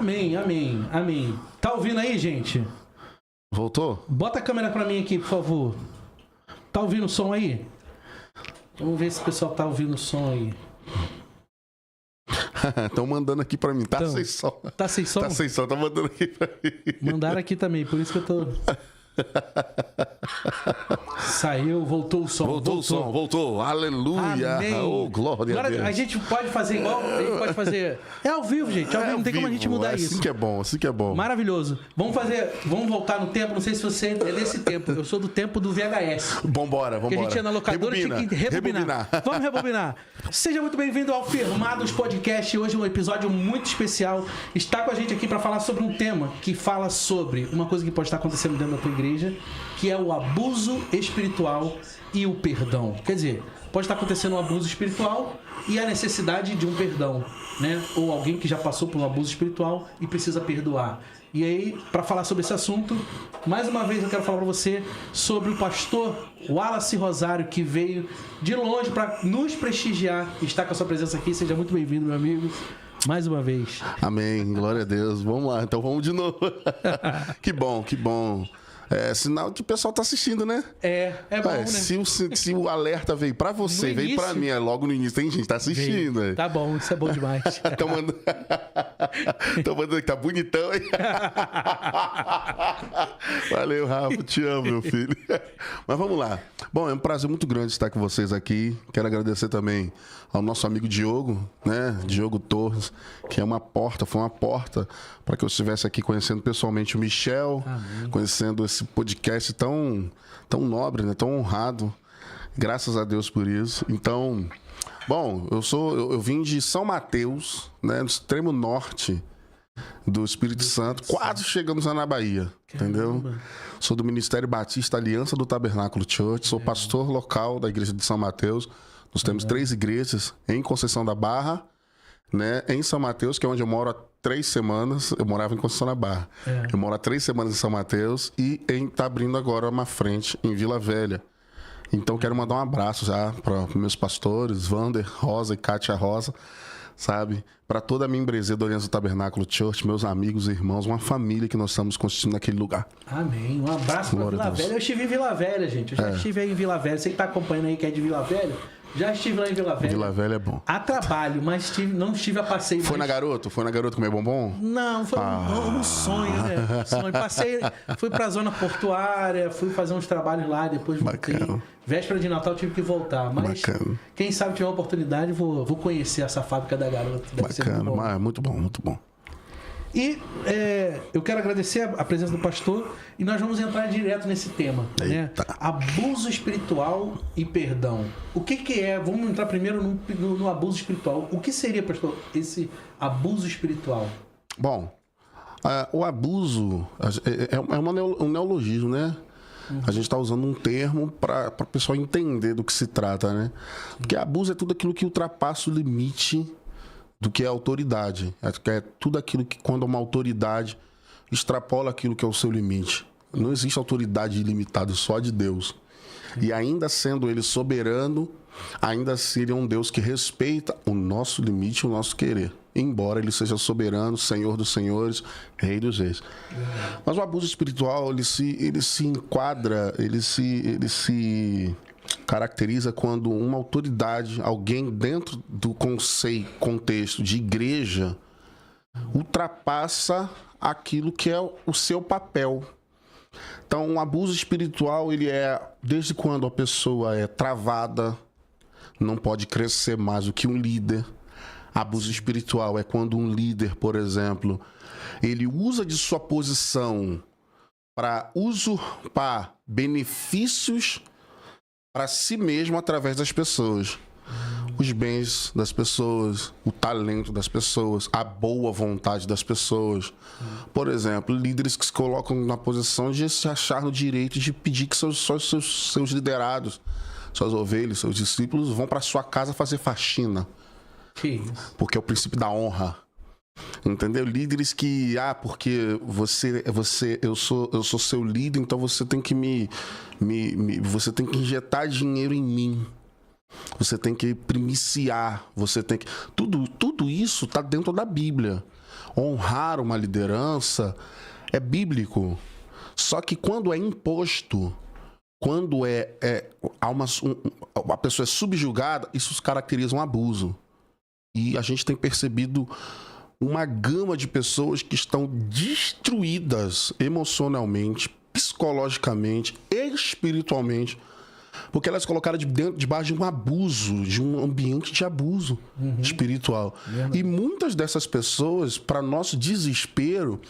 Amém, amém, amém. Tá ouvindo aí, gente? Voltou? Bota a câmera pra mim aqui, por favor. Tá ouvindo o som aí? Vamos ver se o pessoal tá ouvindo o som aí. Estão mandando aqui pra mim. Tá sem som. Tá sem som? Tá sem som, tá mandando aqui pra mim. Mandaram aqui também, por isso que eu tô... Saiu, voltou o som. Voltou o som, voltou. Aleluia. Amém. Oh, glória Agora a Deus. a gente pode fazer igual, a gente pode fazer... É ao vivo, gente. Ao vivo, não tem como a gente mudar isso. Assim que é bom, assim que é bom. Maravilhoso. Vamos voltar no tempo. Não sei se você é desse tempo. Eu sou do tempo do VHS. Vambora. Que a gente ia na locadora e tinha que rebobinar. Vamos rebobinar. Seja muito bem-vindo ao Firmados Podcast. Hoje um episódio muito especial. Está com a gente aqui para falar sobre um tema que fala sobre uma coisa que pode estar acontecendo dentro da tua igreja, que é o abuso espiritual e o perdão. Quer dizer, pode estar acontecendo um abuso espiritual e a necessidade de um perdão, né? Ou alguém que já passou por um abuso espiritual e precisa perdoar. E aí, para falar sobre esse assunto, mais uma vez eu quero falar para você sobre o pastor Wallace Rosário, que veio de longe para nos prestigiar e está com a sua presença aqui. Seja muito bem-vindo, meu amigo, mais uma vez. Amém, glória a Deus. Vamos lá, então vamos de novo. Que bom, que bom. É sinal que o pessoal tá assistindo, né? É bom, né? Se o alerta veio pra você, No veio início, pra mim, logo no início, tem gente que tá assistindo. veio. Tá bom, isso é bom demais. Tô mandando que tá bonitão, hein? Valeu, Rafa, te amo, meu filho. Mas vamos lá. Bom, é um prazer muito grande estar com vocês aqui. Quero agradecer também ao nosso amigo Diogo, né? Diogo Torres, que foi uma porta para que eu estivesse aqui conhecendo pessoalmente o Michel, Amém. conhecendo esse podcast tão nobre, né? Tão honrado. Graças a Deus por isso. Então, bom, eu vim de São Mateus, né? No extremo norte do Espírito Santo, quase chegamos na Bahia, entendeu? Sou do Ministério Batista Aliança do Tabernáculo Church, sou pastor local da igreja de São Mateus. Nós temos 3 igrejas em Conceição da Barra, né? Em São Mateus, que é onde eu moro há 3 semanas. Eu morava em Conceição da Barra. Eu moro há 3 semanas em São Mateus e tá abrindo agora uma frente em Vila Velha. Então quero mandar um abraço já para meus pastores, Wander Rosa e Kátia Rosa, sabe? Para toda a minha empresa do Aliança do Tabernáculo Church, meus amigos, irmãos, uma família que nós estamos constituindo naquele lugar. Amém. Um abraço para Vila Velha. Eu estive em Vila Velha, gente. Eu já estive aí em Vila Velha. Você que tá acompanhando aí que é de Vila Velha, já estive lá em Vila Velha. Vila Velha é bom. A trabalho, mas não estive a passeio. Foi na Garoto? Foi na Garoto comer bombom? Não, foi um sonho, né? Fui pra zona portuária, fui fazer uns trabalhos lá, depois voltei. Bacana. Véspera de Natal tive que voltar, mas Bacana. Quem sabe tiver uma oportunidade, vou conhecer essa fábrica da Garoto. Deve ser muito bom. Bacana, muito bom, muito bom. E eu quero agradecer a presença do pastor e nós vamos entrar direto nesse tema, né? Abuso espiritual e perdão. O que é? Vamos entrar primeiro no abuso espiritual. O que seria, pastor, esse abuso espiritual? Bom, o abuso é um neologismo, né? A gente está usando um termo para o pessoal entender do que se trata, né? Porque abuso é tudo aquilo que ultrapassa o limite do que é autoridade. É tudo aquilo que, quando uma autoridade extrapola aquilo que é o seu limite. Não existe autoridade ilimitada, só de Deus. E ainda sendo ele soberano, ainda assim ele é um Deus que respeita o nosso limite e o nosso querer. Embora ele seja soberano, Senhor dos senhores, Rei dos reis. Mas o abuso espiritual, ele se enquadra, ele se caracteriza quando uma autoridade, alguém dentro do contexto de igreja, ultrapassa aquilo que é o seu papel. Então, um abuso espiritual, ele é desde quando a pessoa é travada, não pode crescer mais do que um líder. Abuso espiritual é quando um líder, por exemplo, ele usa de sua posição para usurpar benefícios para si mesmo através das pessoas. Os bens das pessoas, o talento das pessoas, a boa vontade das pessoas. Por exemplo, líderes que se colocam na posição de se achar no direito de pedir que seus liderados, suas ovelhas, seus discípulos vão para sua casa fazer faxina. Que isso? Porque é o princípio da honra. Entendeu? Líderes que, porque eu sou seu líder, então você tem que você tem que injetar dinheiro em mim. Você tem que primiciar, você tem que... Tudo isso está dentro da Bíblia. honrar uma liderança é bíblico. Só que quando é imposto, quando a pessoa é subjugada, isso caracteriza um abuso. E a gente tem percebido uma gama de pessoas que estão destruídas emocionalmente, psicologicamente, espiritualmente, porque elas colocaram debaixo de um abuso, de um ambiente de abuso espiritual. E muitas dessas pessoas, para nosso desespero,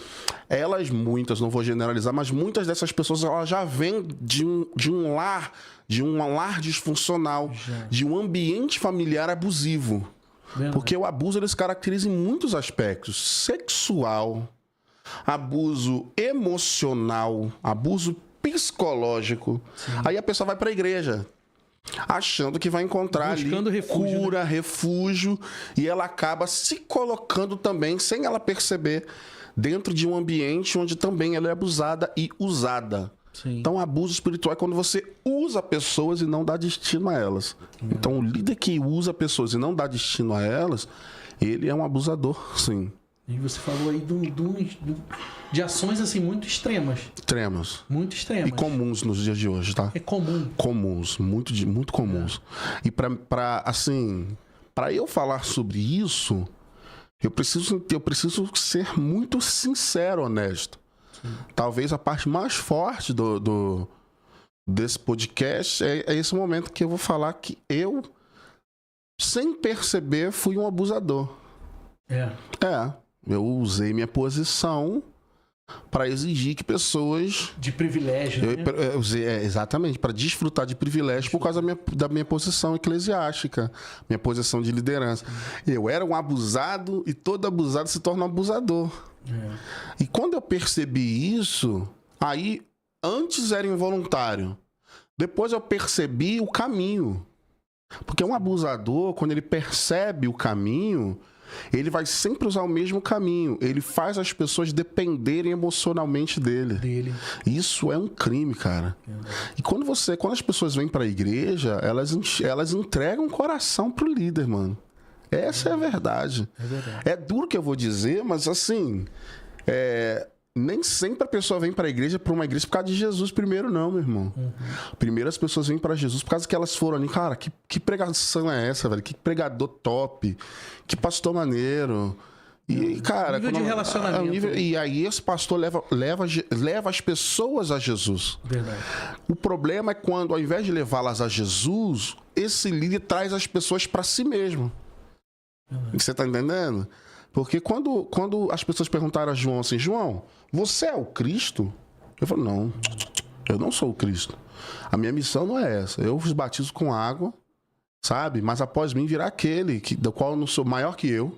muitas, não vou generalizar, mas muitas dessas pessoas elas já vêm de um lar disfuncional, de um ambiente familiar abusivo. Porque o abuso ele se caracteriza em muitos aspectos: sexual, abuso emocional, abuso psicológico. Sim. Aí a pessoa vai para a igreja achando que vai encontrar buscando ali refúgio, cura, refúgio, e ela acaba se colocando também, sem ela perceber, dentro de um ambiente onde também ela é abusada e usada. Sim. Então, abuso espiritual é quando você usa pessoas e não dá destino a elas. Então, o líder que usa pessoas e não dá destino a elas, ele é um abusador, sim. E você falou aí de ações assim muito extremas. Extremas. Muito extremas. E comuns nos dias de hoje, tá? É comum. Comuns, muito comuns. E para eu falar sobre isso, eu preciso ser muito sincero, honesto. Sim. Talvez a parte mais forte desse podcast é esse momento que eu vou falar que eu, sem perceber, fui um abusador. Eu usei minha posição para exigir que pessoas... De privilégio, né? Eu usei, exatamente, para desfrutar de privilégio por causa da minha posição eclesiástica, minha posição de liderança. Eu era um abusado e todo abusado se torna um abusador. E quando eu percebi isso, aí antes era involuntário. Depois eu percebi o caminho. Porque um abusador, quando ele percebe o caminho... ele vai sempre usar o mesmo caminho. Ele faz as pessoas dependerem emocionalmente dele. Isso é um crime, cara. E quando as pessoas vêm para a igreja, elas entregam o coração pro líder, mano. Essa é a verdade. É duro que eu vou dizer, mas assim... nem sempre a pessoa vem para a igreja, por uma igreja, por causa de Jesus primeiro, não, meu irmão. Primeiro as pessoas vêm para Jesus por causa que elas foram ali. Cara, que pregação é essa, velho? Que pregador top. Que pastor maneiro. E, cara... nível de relacionamento. E aí esse pastor leva as pessoas a Jesus. Verdade. O problema é quando, ao invés de levá-las a Jesus, esse líder traz as pessoas para si mesmo. Você tá entendendo? Porque quando as pessoas perguntaram a João assim, João, você é o Cristo? Eu falei, não, eu não sou o Cristo. A minha missão não é essa. Eu vos batizo com água, sabe? Mas após mim virá aquele do qual eu não sou maior que eu,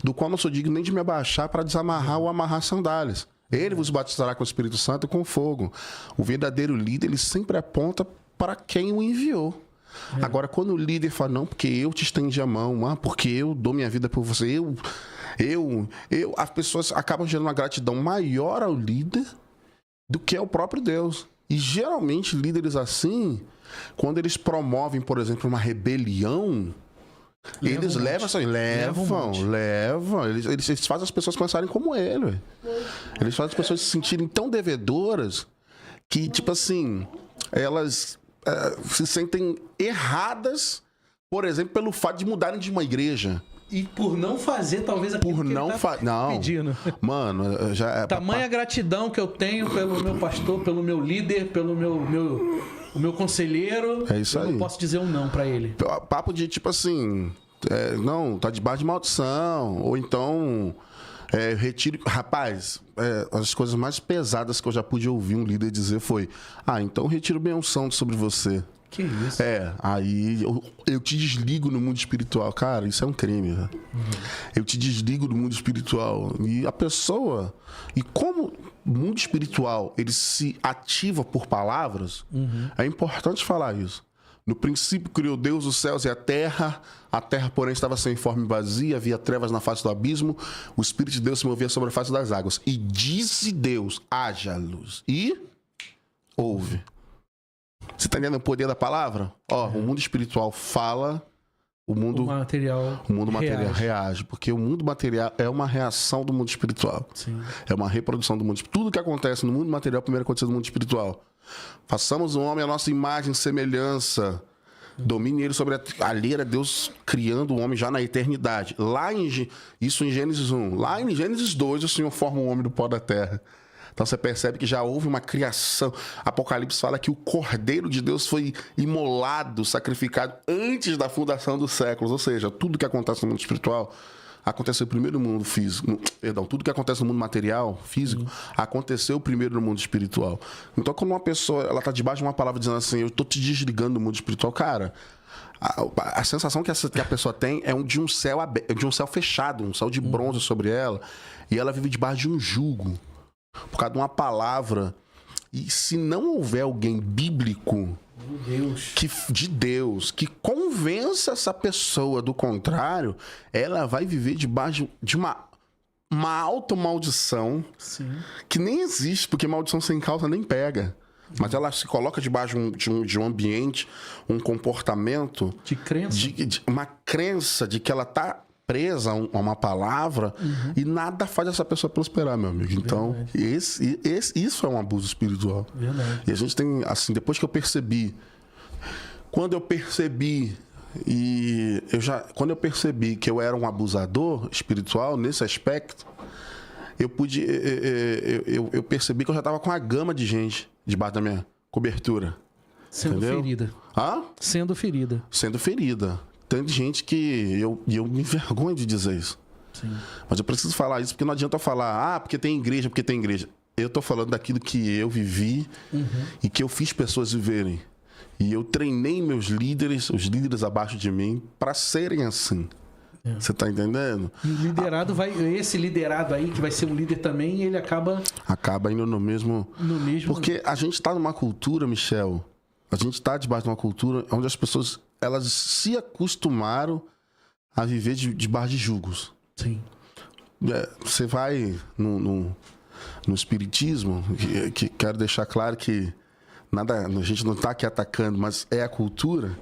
do qual não sou digno nem de me abaixar para desamarrar ou amarrar sandálias. Ele vos batizará com o Espírito Santo e com fogo. O verdadeiro líder, ele sempre aponta para quem o enviou. Agora, quando o líder fala, não, porque eu te estendi a mão, porque eu dou minha vida por você, as pessoas acabam gerando uma gratidão maior ao líder do que ao próprio Deus. E geralmente líderes assim, quando eles promovem, por exemplo, uma rebelião, eles levam, eles fazem as pessoas pensarem como ele. Eles fazem as pessoas se sentirem tão devedoras que, tipo assim, elas se sentem erradas, por exemplo, pelo fato de mudarem de uma igreja. E por não fazer, talvez, aquilo por não pedindo. Mano, já... Tamanha gratidão que eu tenho pelo meu pastor, pelo meu líder, pelo meu conselheiro. É isso aí. Eu não posso dizer um não pra ele. Papo de, tipo assim... não, tá debaixo de maldição. Ou então... retiro... Rapaz, as coisas mais pesadas que eu já pude ouvir um líder dizer foi... então retiro benção sobre você. Que isso? Aí eu te desligo no mundo espiritual. Cara, isso é um crime, né? Eu te desligo do mundo espiritual. E a pessoa... E como o mundo espiritual, ele se ativa por palavras, é importante falar isso. No princípio criou Deus os céus e a terra, porém estava sem forma e vazia, havia trevas na face do abismo, o Espírito de Deus se movia sobre a face das águas. E disse Deus, haja luz. E houve. Você está entendendo o poder da palavra? O mundo espiritual fala o mundo material reage. Porque o mundo material é uma reação do mundo espiritual. Sim. É uma reprodução do mundo espiritual. Tudo que acontece no mundo material primeiro acontece no mundo espiritual. Façamos o homem a nossa imagem e semelhança. Domine ele sobre a lei, era Deus criando o homem já na eternidade. Isso em Gênesis 1. Lá em Gênesis 2, o Senhor forma o homem do pó da terra. Então você percebe que já houve uma criação. Apocalipse fala que o Cordeiro de Deus foi imolado, sacrificado antes da fundação dos séculos. Ou seja, tudo que acontece no mundo espiritual aconteceu primeiro no mundo físico. Perdão, tudo que acontece no mundo material, físico, aconteceu primeiro no mundo espiritual. Então, quando uma pessoa ela está debaixo de uma palavra dizendo assim, eu estou te desligando do mundo espiritual, cara, a sensação que a pessoa tem é de um céu aberto, de um céu fechado, um céu de bronze sobre ela, e ela vive debaixo de um jugo, por causa de uma palavra. E se não houver alguém bíblico de Deus que convença essa pessoa do contrário, ela vai viver debaixo de uma automaldição. Sim. Que nem existe, porque maldição sem causa nem pega. Mas ela se coloca debaixo de um ambiente, um comportamento... De crença. Uma crença de que ela está presa a uma palavra e nada faz essa pessoa prosperar, meu amigo. Então, isso é um abuso espiritual. Verdade. E a gente tem, assim, depois que eu percebi... Quando eu percebi que eu era um abusador espiritual nesse aspecto, eu percebi que eu já estava com uma gama de gente debaixo da minha cobertura. Sendo ferida. Sendo ferida. Sendo ferida. Tem gente que eu me envergonho de dizer isso. Sim. Mas eu preciso falar isso porque não adianta eu falar, porque tem igreja, porque tem igreja. Eu tô falando daquilo que eu vivi e que eu fiz pessoas viverem. E eu treinei meus líderes, os líderes abaixo de mim, para serem assim. Você tá entendendo? E o liderado esse liderado aí, que vai ser um líder também, ele acaba indo no mesmo... Porque a gente tá numa cultura, Michel, a gente tá debaixo de uma cultura onde as pessoas, elas se acostumaram a viver debaixo de julgos. Sim. Você vai no espiritismo, que quero deixar claro que a gente não está aqui atacando, mas é a cultura.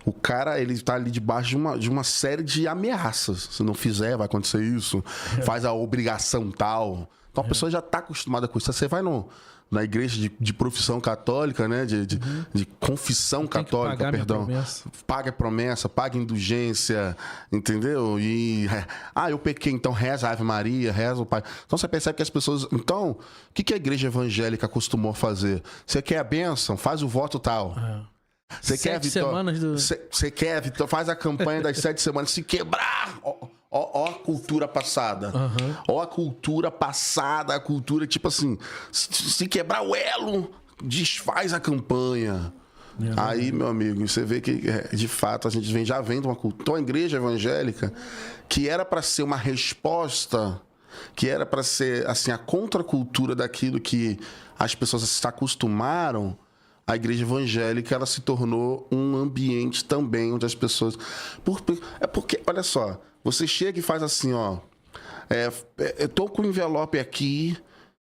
O cara, ele está ali debaixo de uma série de ameaças. Se não fizer, vai acontecer isso. Faz a obrigação tal. Então a pessoa já está acostumada com isso. Você vai na igreja de profissão católica, né? De confissão católica, perdão. Paga a promessa, paga a indulgência, entendeu? E eu pequei, então reza a Ave Maria, reza o Pai. Então você percebe que as pessoas... Então, o que a igreja evangélica acostumou a fazer? Você quer a bênção? Faz o voto tal. Você quer semanas do... Você quer vitória? Faz a campanha das 7 semanas. Se quebrar... Ó a cultura passada. Ó a cultura passada, a cultura, tipo assim, se quebrar o elo, desfaz a campanha. Aí, meu amigo, você vê que, de fato, a gente já vem de uma cultura. Então, a igreja evangélica, que era para ser uma resposta, que era para ser, assim, a contracultura daquilo que as pessoas se acostumaram, a igreja evangélica, ela se tornou um ambiente também onde as pessoas... Porque, olha só, você chega e faz assim, ó. Eu tô com o envelope aqui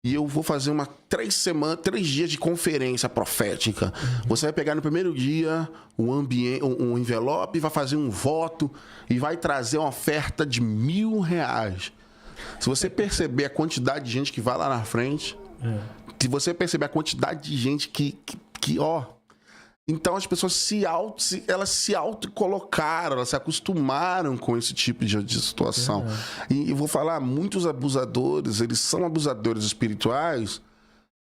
e eu vou fazer 3 dias de conferência profética. Você vai pegar no primeiro dia um envelope, vai fazer um voto e vai trazer uma oferta de R$1.000. Se você perceber a quantidade de gente que vai lá na frente, se você perceber a quantidade de gente que então as pessoas elas se autocolocaram, elas se acostumaram com esse tipo de situação. E vou falar, muitos abusadores, eles são abusadores espirituais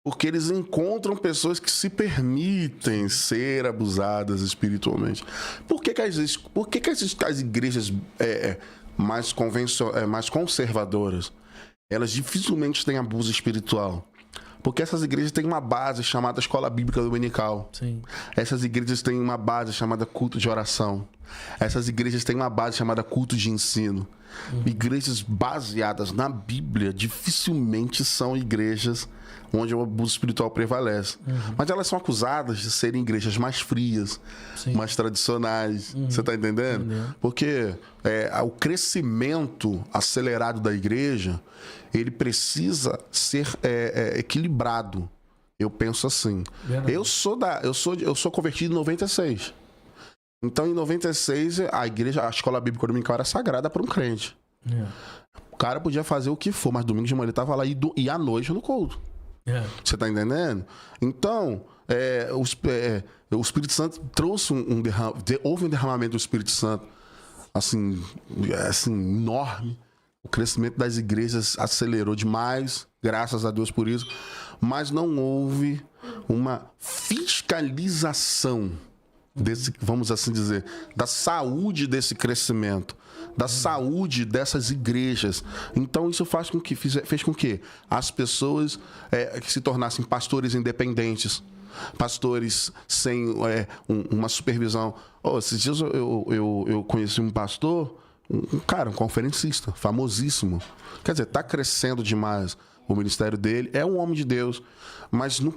porque eles encontram pessoas que se permitem ser abusadas espiritualmente. Por que as igrejas mais conservadoras, elas dificilmente têm abuso espiritual? Porque essas igrejas têm uma base chamada Escola Bíblica Dominical. Sim. Essas igrejas têm uma base chamada culto de oração. Essas igrejas têm uma base chamada culto de ensino. Igrejas baseadas na Bíblia dificilmente são igrejas onde o abuso espiritual prevalece. Mas elas são acusadas de serem igrejas mais frias, mais tradicionais. Você está entendendo? Porque o crescimento acelerado da igreja, ele precisa ser equilibrado. Eu penso assim. Eu sou convertido em 96. Então, em 96, a escola bíblica dominical era sagrada para um crente. O cara podia fazer o que for, mas domingo de manhã ele tava lá e à noite no culto. Você tá entendendo? Então, o Espírito Santo trouxe houve um derramamento do Espírito Santo, assim, enorme. O crescimento das igrejas acelerou demais, graças a Deus por isso. Mas não houve uma fiscalização desse, vamos assim dizer, da saúde desse crescimento, da saúde dessas igrejas. Então isso fez com que as pessoas que se tornassem pastores independentes, pastores sem uma supervisão. Esses dias eu conheci um pastor, um conferencista, famosíssimo. Quer dizer, está crescendo demais o ministério dele, é um homem de Deus. Mas no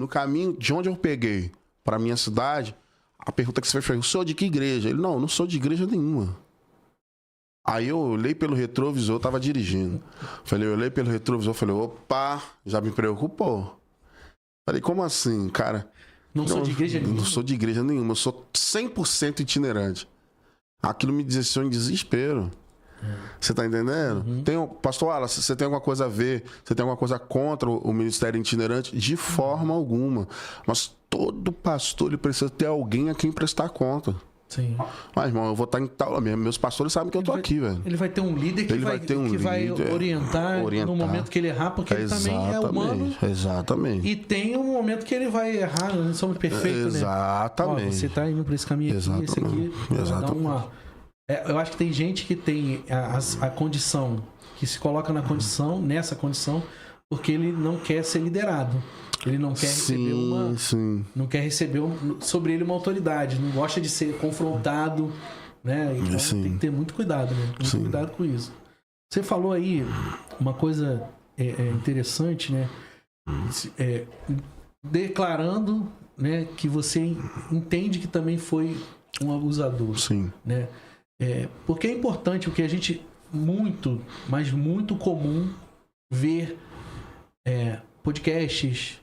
caminho de onde eu peguei para minha cidade, a pergunta que você fez, eu sou de que igreja? Ele, não sou de igreja nenhuma. Aí eu olhei pelo retrovisor, eu tava dirigindo. Eu olhei pelo retrovisor, falei, opa, já me preocupou. Falei, como assim, cara? Não sou de igreja nenhuma? Não sou de igreja nenhuma, eu sou 100% itinerante. Aquilo me deixou em desespero. Você tá entendendo? Pastor Wallace, você tem alguma coisa a ver? Você tem alguma coisa contra o ministério itinerante? De forma alguma. Mas todo pastor ele precisa ter alguém a quem prestar conta. Sim. Mas, irmão, eu vou estar em tal. Meus pastores sabem que eu tô aqui, velho. Ele vai ter um líder que vai orientar no momento que ele errar, porque ele também é humano. Exatamente. E tem um momento que ele vai errar, não somos perfeitos, exatamente. Né? Você tá indo por esse caminho aqui, esse aqui. Exatamente. Eu acho que tem gente que tem a condição, que se coloca nessa condição, porque ele não quer ser liderado. Ele não quer receber não quer receber sobre ele uma autoridade, não gosta de ser confrontado, né? Então tem que ter muito cuidado, né? Muito cuidado com isso. Você falou aí uma coisa interessante, né? Declarando, né, que você entende que também foi um abusador. Sim. Né? Porque é importante, porque a gente mas muito comum ver podcasts,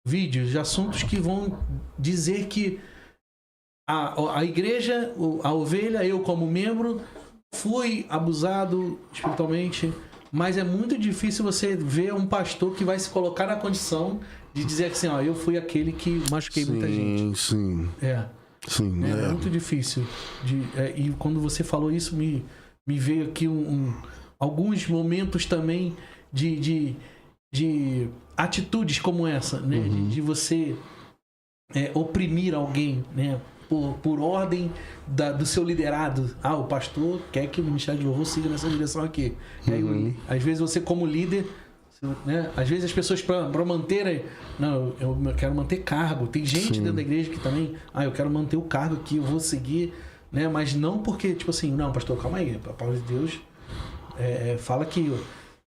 vídeos de assuntos que vão dizer que a igreja, a ovelha, eu como membro, fui abusado espiritualmente, mas é muito difícil você ver um pastor que vai se colocar na condição de dizer assim, eu fui aquele que machuquei muita gente. Sim. Sim, é muito difícil. E quando você falou isso, me veio aqui alguns momentos também de atitudes como essa, né? De você oprimir alguém, né? Por ordem do seu liderado. O pastor quer que o Ministério de Louvor siga nessa direção aqui. Aí, às vezes você como líder, né? Às vezes as pessoas para manterem, não, eu quero manter cargo. Tem gente dentro da igreja que também, eu quero manter o cargo aqui, eu vou seguir, né? Mas não porque, tipo assim, não, pastor, calma aí, a palavra de Deus fala que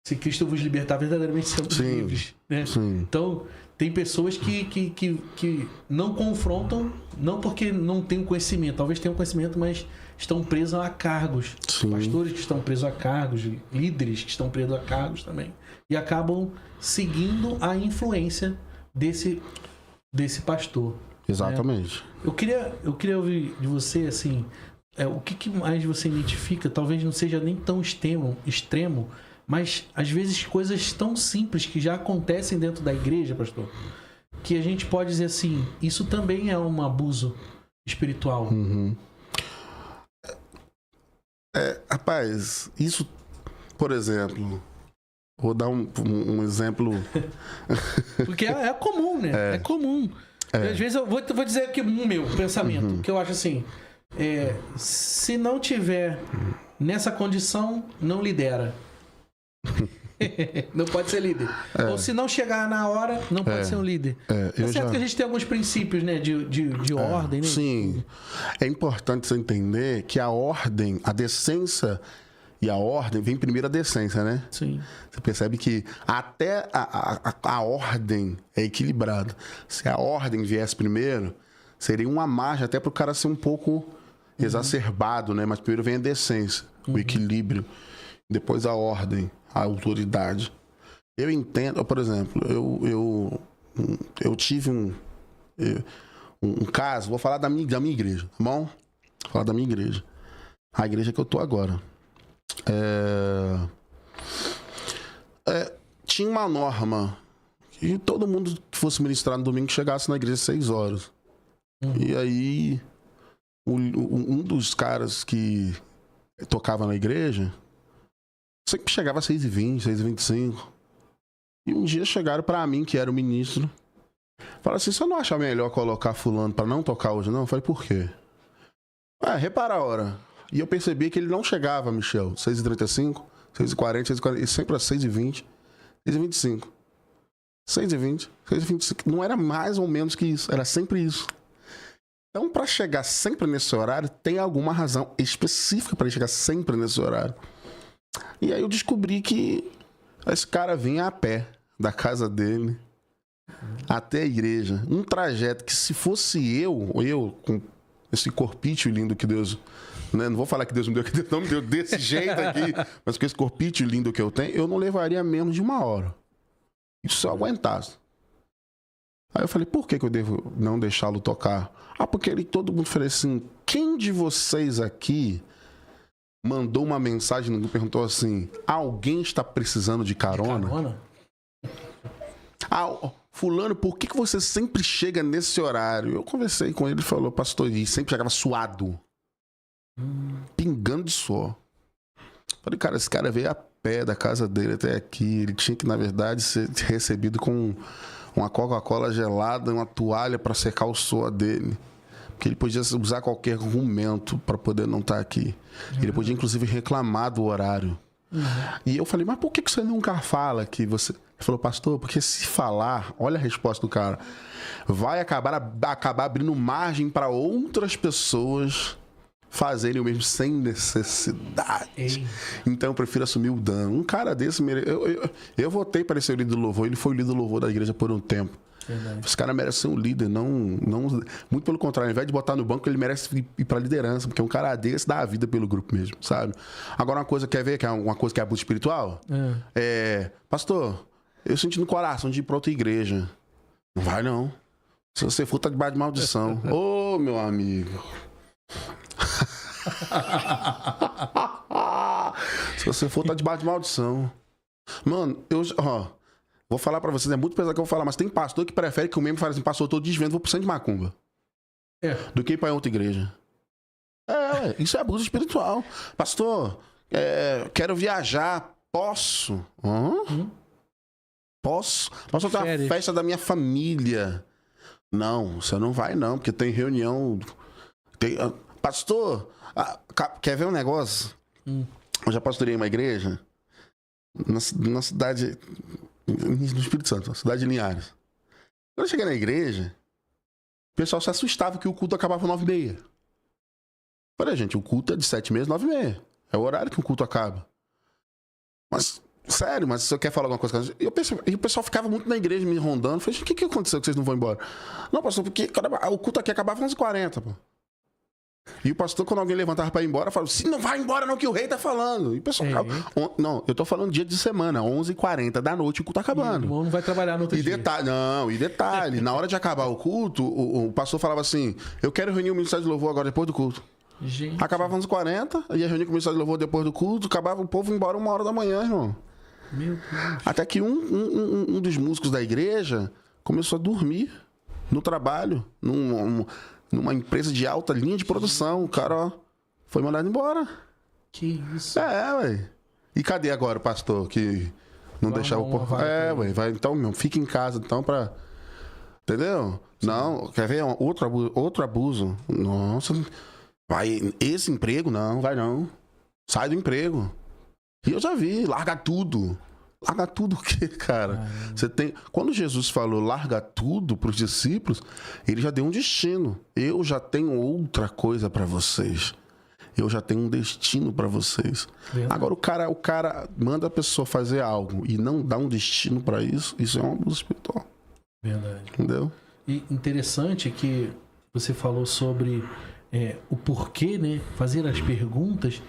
se Cristo vos libertar, verdadeiramente seremos livres, né? Então, tem pessoas que não confrontam, não porque não têm conhecimento, talvez tenham conhecimento, mas estão presos a cargos. Pastores que estão presos a cargos, líderes que estão presos a cargos também. E acabam seguindo a influência desse pastor. Exatamente. Né? Eu queria ouvir de você, assim, o que mais você identifica, talvez não seja nem tão extremo, mas às vezes coisas tão simples que já acontecem dentro da igreja, pastor, que a gente pode dizer assim, isso também é um abuso espiritual. Rapaz, isso, por exemplo, vou dar um exemplo. Porque é comum, né? É comum. Às vezes eu vou dizer aqui o meu pensamento, que eu acho assim, se não tiver nessa condição, não lidera. Não pode ser líder. Ou se não chegar na hora, não pode ser um líder. É certo que a gente tem alguns princípios, né, de ordem, né? Sim. É importante você entender que a ordem, a decência e a ordem vem primeiro a decência, né? Sim. Você percebe que até a ordem é equilibrada. Se a ordem viesse primeiro, seria uma margem até para o cara ser um pouco exacerbado, né? Mas primeiro vem a decência, o equilíbrio. Depois a ordem, a autoridade. Eu entendo, por exemplo, eu tive um caso, vou falar da minha igreja, tá bom? Falar da minha igreja. A igreja que eu tô agora. Tinha uma norma que todo mundo que fosse ministrar no domingo chegasse na igreja às 6 horas. E aí, um dos caras que tocava na igreja sempre chegava às 6h20, 6h25. E um dia chegaram pra mim, que era o ministro, falaram assim: você não acha melhor colocar fulano pra não tocar hoje, não? Eu falei: por quê? Repara a hora. E eu percebi que ele não chegava, Michel, 6h35, 6h40, 6h40, e sempre às 6h20, 6h25. 6h20, 6h25. Não era mais ou menos que isso, era sempre isso. Então, pra chegar sempre nesse horário, tem alguma razão específica pra ele chegar sempre nesse horário. E aí eu descobri que esse cara vinha a pé da casa dele até a igreja. Um trajeto que, se fosse eu com esse corpício lindo que Deus... Né? Não vou falar que Deus me deu, que Deus não me deu desse jeito aqui, mas com esse corpício lindo que eu tenho, eu não levaria menos de 1 hora. Isso se eu aguentasse. Aí eu falei: por que eu devo não deixá-lo tocar? Porque todo mundo falou assim: quem de vocês aqui mandou uma mensagem e perguntou assim: alguém está precisando de carona? Fulano, por que você sempre chega nesse horário? Eu conversei com ele e falou: pastor, e sempre chegava suado. Pingando de suor. Falei: cara, esse cara veio a pé da casa dele até aqui. Ele tinha que, na verdade, ser recebido com uma Coca-Cola gelada, uma toalha para secar o suor dele. Porque ele podia usar qualquer argumento para poder não estar aqui. Ele podia, inclusive, reclamar do horário. E eu falei: mas por que você nunca fala que você... Ele falou: pastor, porque se falar, olha a resposta do cara, vai acabar abrindo margem para outras pessoas fazerem o mesmo sem necessidade. Ei. Então eu prefiro assumir o dano. Um cara desse, eu votei para ser o líder do louvor, ele foi o líder do louvor da igreja por um tempo. Verdade. Esse cara merece ser um líder, não, muito pelo contrário, ao invés de botar no banco, ele merece ir pra liderança, porque um cara desse dá a vida pelo grupo mesmo, sabe? Agora, uma coisa, quer ver, que é uma coisa que é abuso espiritual? Pastor, eu senti no coração de ir pra outra igreja. Não vai, não. Se você for, tá debaixo de maldição. Ô, meu amigo. Se você for, tá debaixo de maldição. Mano, vou falar pra vocês, é muito pesado que eu vou falar, mas tem pastor que prefere que o membro fale assim: pastor, eu tô desvendo, vou pro centro de macumba. Do que ir pra outra igreja. Isso é abuso espiritual. Pastor, quero viajar, posso? Posso? Posso ter uma festa da minha família? Não, você não vai não, porque tem reunião. Pastor, quer ver um negócio? Eu já pastorei uma igreja na cidade... no Espírito Santo, cidade de Linhares. Quando eu cheguei na igreja, o pessoal se assustava que o culto acabava 9h30. Falei: gente, o culto é de 7h30 às 9h30. É o horário que o culto acaba. Mas, sério, mas se você quer falar alguma coisa... E o pessoal ficava muito na igreja me rondando. Falei: o que aconteceu que vocês não vão embora? Não, pastor, porque o culto aqui acabava às 11h40, pô. E o pastor, quando alguém levantava pra ir embora, falava: sim, não vai embora não, que o rei tá falando. E o pessoal não, eu tô falando dia de semana, 11h40 da noite, o culto tá acabando. Não vai trabalhar no outro dia. Detalhe, na hora de acabar o culto, o pastor falava assim: eu quero reunir o Ministério de Louvor agora, depois do culto. Gente. Acabava às 11h40, ia reunir com o Ministério de Louvor depois do culto, acabava o povo embora 1h da manhã, irmão. Meu Deus. Até que um dos músicos da igreja começou a dormir no trabalho, numa empresa de alta linha de produção. O cara, foi mandado embora. Que isso? Ué. E cadê agora o pastor que não deixar o povo... vai. Então, fica em casa, então, pra... Entendeu? Sim. Não, quer ver? Outro abuso. Nossa, vai... Esse emprego, não, vai não. Sai do emprego. E eu já vi, larga tudo. Larga tudo o quê, cara? Você tem... Quando Jesus falou larga tudo para os discípulos, ele já deu um destino. Eu já tenho outra coisa para vocês. Eu já tenho um destino para vocês. Verdade. Agora o cara manda a pessoa fazer algo e não dá um destino para isso, isso é um abuso espiritual. Verdade. Entendeu? E interessante que você falou sobre o porquê, né? Fazer as perguntas.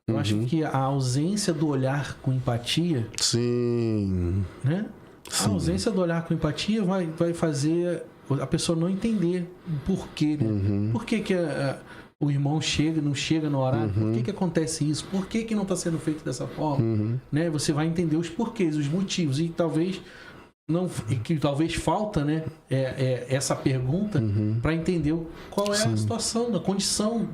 Eu acho que a ausência do olhar com empatia... Sim. Né? Sim. A ausência do olhar com empatia vai fazer a pessoa não entender o porquê, né? Por que o irmão não chega no horário. Por que acontece isso? Por que não está sendo feito dessa forma? Né? Você vai entender os porquês, os motivos. E talvez falta, né, essa pergunta para entender qual é a situação, a condição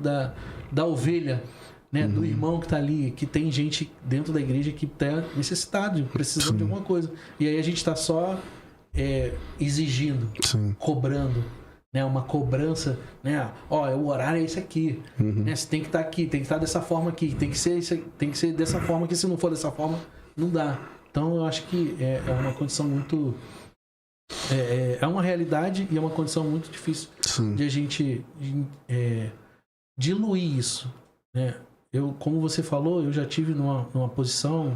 da ovelha, né, do irmão que está ali, que tem gente dentro da igreja que está necessitado, precisando de alguma coisa. E aí a gente está só exigindo, cobrando, né, uma cobrança, né, o horário é esse aqui, né, você tem que estar aqui, tem que estar dessa forma aqui, tem que ser dessa forma, que se não for dessa forma, não dá. Então, eu acho que é uma condição muito... É uma realidade e é uma condição muito difícil de a gente diluir isso, né? Como você falou, eu já tive numa posição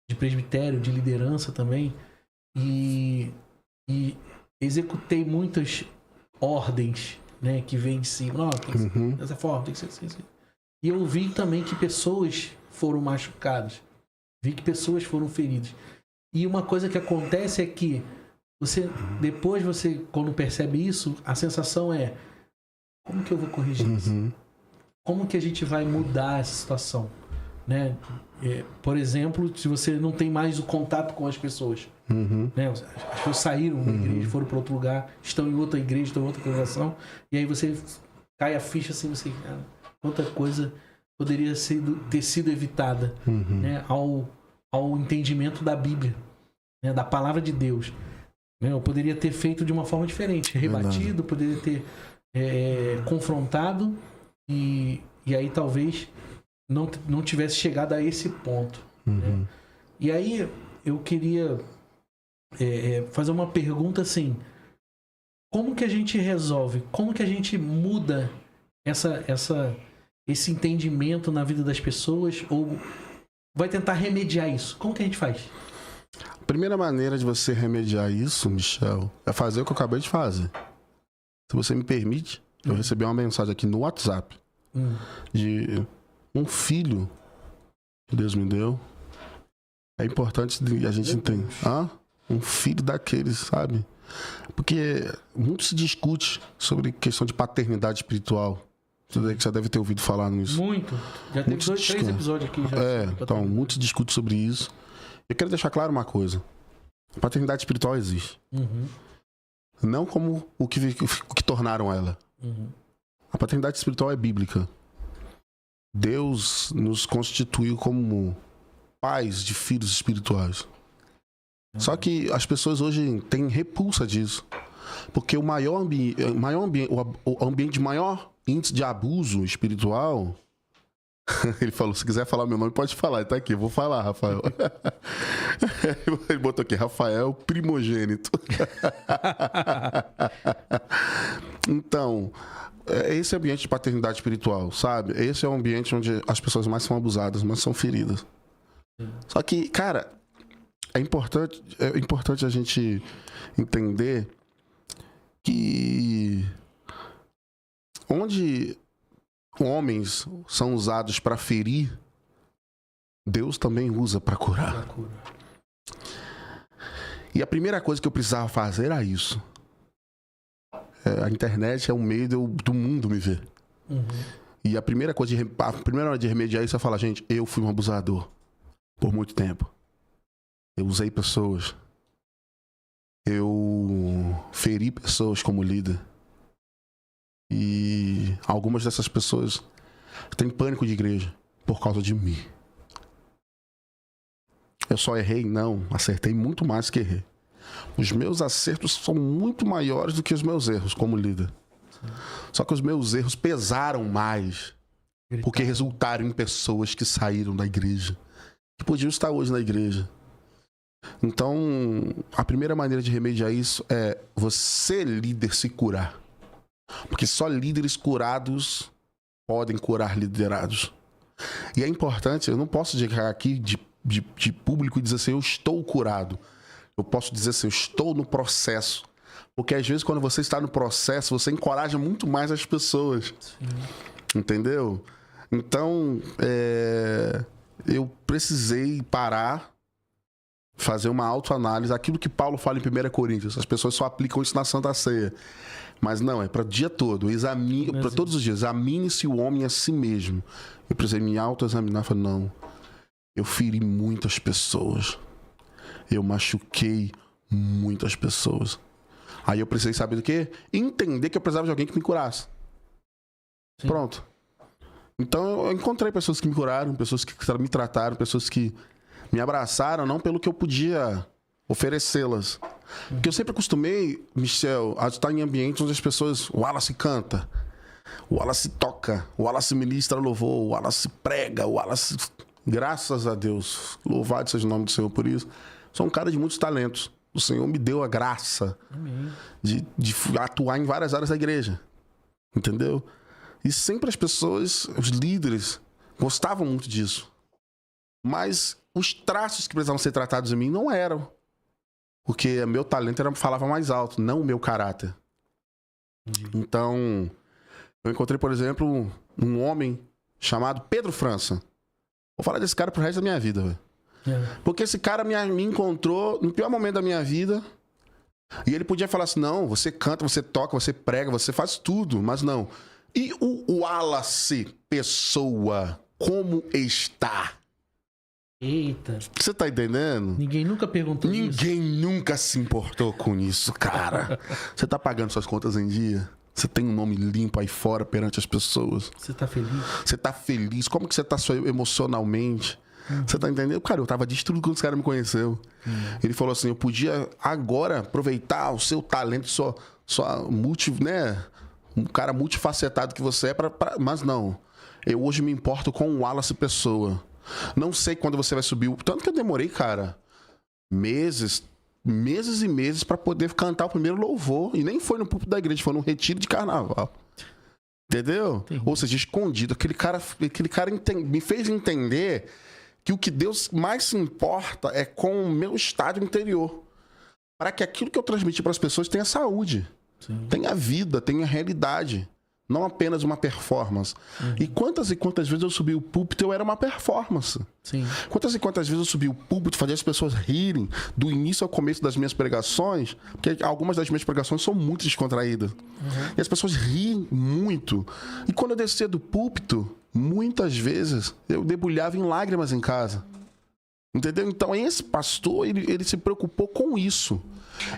de presbitério, de liderança também, e executei muitas ordens, né, que vêm de cima. Tem que ser dessa forma, tem que ser assim. E eu vi também que pessoas foram machucadas. Vi que pessoas foram feridas. E uma coisa que acontece é que depois quando percebe isso, a sensação é: como que eu vou corrigir isso? Como que a gente vai mudar essa situação? Né? Por exemplo, se você não tem mais o contato com as pessoas. Né? As pessoas saíram da igreja, foram para outro lugar, estão em outra igreja, estão em outra congregação, e aí você cai a ficha assim, quanta coisa poderia ter sido evitada, né? Ao entendimento da Bíblia, né? Da palavra de Deus. Né? Eu poderia ter feito de uma forma diferente, rebatido, poderia ter confrontado e aí talvez não tivesse chegado a esse ponto. Né? E aí eu queria fazer uma pergunta assim: como que a gente resolve, como que a gente muda esse entendimento na vida das pessoas, ou vai tentar remediar isso? Como que a gente faz? A primeira maneira de você remediar isso, Michel, é fazer o que eu acabei de fazer. Se você me permite, eu recebi uma mensagem aqui no WhatsApp de um filho que Deus me deu. É importante a gente entender. Um filho daqueles, sabe? Porque muito se discute sobre questão de paternidade espiritual. Você já deve ter ouvido falar nisso. Muito. Já teve 3 episódios aqui. Então, muito se discute sobre isso. Eu quero deixar claro uma coisa. A paternidade espiritual existe. Não como o que tornaram ela. A paternidade espiritual é bíblica. Deus nos constituiu como pais de filhos espirituais. Só que as pessoas hoje têm repulsa disso. Porque o ambiente de maior índice de abuso espiritual... Ele falou: se quiser falar meu nome, pode falar. Ele tá aqui, eu vou falar, Rafael. Ele botou aqui: Rafael primogênito. Então, esse é o ambiente de paternidade espiritual, sabe? Esse é o ambiente onde as pessoas mais são abusadas, mais são feridas. Só que, cara, é importante a gente entender que onde homens são usados para ferir, Deus também usa para curar. E a primeira coisa que eu precisava fazer era isso. A internet é um meio do mundo me ver. E a primeira hora de remediar isso é falar: gente, eu fui um abusador por muito tempo. Eu usei pessoas. Eu feri pessoas como líder. E algumas dessas pessoas têm pânico de igreja por causa de mim. Eu só errei? Não. Acertei muito mais que errei. Os meus acertos são muito maiores do que os meus erros como líder. Só que os meus erros pesaram mais porque resultaram em pessoas que saíram da igreja, que podiam estar hoje na igreja. Então, a primeira maneira de remediar isso é você, líder, se curar. Porque só líderes curados podem curar liderados. E é importante, eu não posso chegar aqui de público e dizer assim: eu estou curado. Eu posso dizer assim: eu estou no processo. Porque às vezes quando você está no processo, você encoraja muito mais as pessoas. Sim. Entendeu? Então, eu precisei parar, fazer uma autoanálise, aquilo que Paulo fala em 1 Coríntios, as pessoas só aplicam isso na Santa Ceia. Mas não, é para o dia todo, para todos os dias, examine-se o homem a si mesmo. Eu precisei me autoexaminar, falei, não, eu feri muitas pessoas, eu machuquei muitas pessoas. Aí eu precisei saber do quê? Entender que eu precisava de alguém que me curasse. Sim. Pronto. Então eu encontrei pessoas que me curaram, pessoas que me trataram, pessoas que me abraçaram, não pelo que eu podia oferecê-las. Porque eu sempre acostumei, Michel, a estar em ambientes onde as pessoas... O Wallace canta, o Wallace toca, o Wallace ministra louvor, o Wallace prega, o Wallace... Graças a Deus, louvado seja o nome do Senhor por isso. Sou um cara de muitos talentos. O Senhor me deu a graça de atuar em várias áreas da igreja. Entendeu? E sempre as pessoas, os líderes, gostavam muito disso. Mas os traços que precisavam ser tratados em mim não eram. Porque meu talento falava mais alto, não o meu caráter. Então, eu encontrei, por exemplo, um homem chamado Pedro França. Vou falar desse cara pro resto da minha vida, velho. Porque esse cara me encontrou no pior momento da minha vida. E ele podia falar assim, não, você canta, você toca, você prega, você faz tudo. Mas não. E o Wallace, pessoa, como está? Eita. Você tá entendendo? Ninguém nunca perguntou isso. Ninguém nunca se importou com isso, cara. Você tá pagando suas contas em dia? Você tem um nome limpo aí fora perante as pessoas? Você tá feliz? Você tá feliz? Como que você tá emocionalmente? Você tá entendendo? Cara, eu tava destruído quando esse cara me conheceu. Ele falou assim, eu podia agora aproveitar o seu talento, sua né? Um cara multifacetado que você é, mas não. Eu hoje me importo com o Wallace pessoa. Não sei quando você vai subir. Tanto que eu demorei, cara, meses e meses pra poder cantar o primeiro louvor. E nem foi no púlpito da igreja, foi num retiro de carnaval. Entendeu? Entendi. Ou seja, escondido. Aquele cara me fez entender que o que Deus mais se importa é com o meu estado interior. Para que aquilo que eu transmiti para as pessoas tenha saúde. Sim. Tenha vida, tenha realidade. Não apenas uma performance. E quantas vezes eu subi o púlpito, eu era uma performance. Sim. Quantas vezes eu subi o púlpito, fazia as pessoas rirem do início ao começo das minhas pregações, porque algumas das minhas pregações são muito descontraídas. E as pessoas riem muito. E quando eu descia do púlpito, muitas vezes eu debulhava em lágrimas em casa. Entendeu? Então esse pastor, ele se preocupou com isso.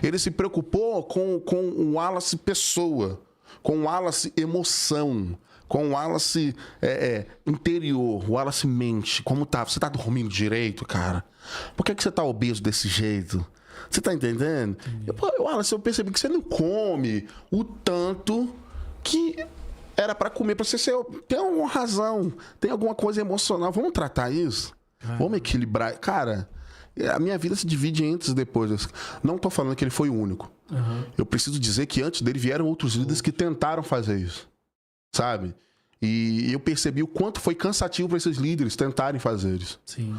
Ele se preocupou com o Wallace pessoa, com o Wallace emoção, com o Wallace interior, o Wallace mente. Como tá? Você tá dormindo direito, cara? Por que você tá obeso desse jeito? Você tá entendendo? Wallace, eu percebi que você não come o tanto que era pra comer, pra você ser... Tem alguma razão, tem alguma coisa emocional. Vamos tratar isso? Vamos equilibrar. Cara, a minha vida se divide antes e depois. Não tô falando que ele foi o único. Eu preciso dizer que antes dele vieram outros líderes que tentaram fazer isso. Sabe? E eu percebi o quanto foi cansativo para esses líderes tentarem fazer isso. Sim.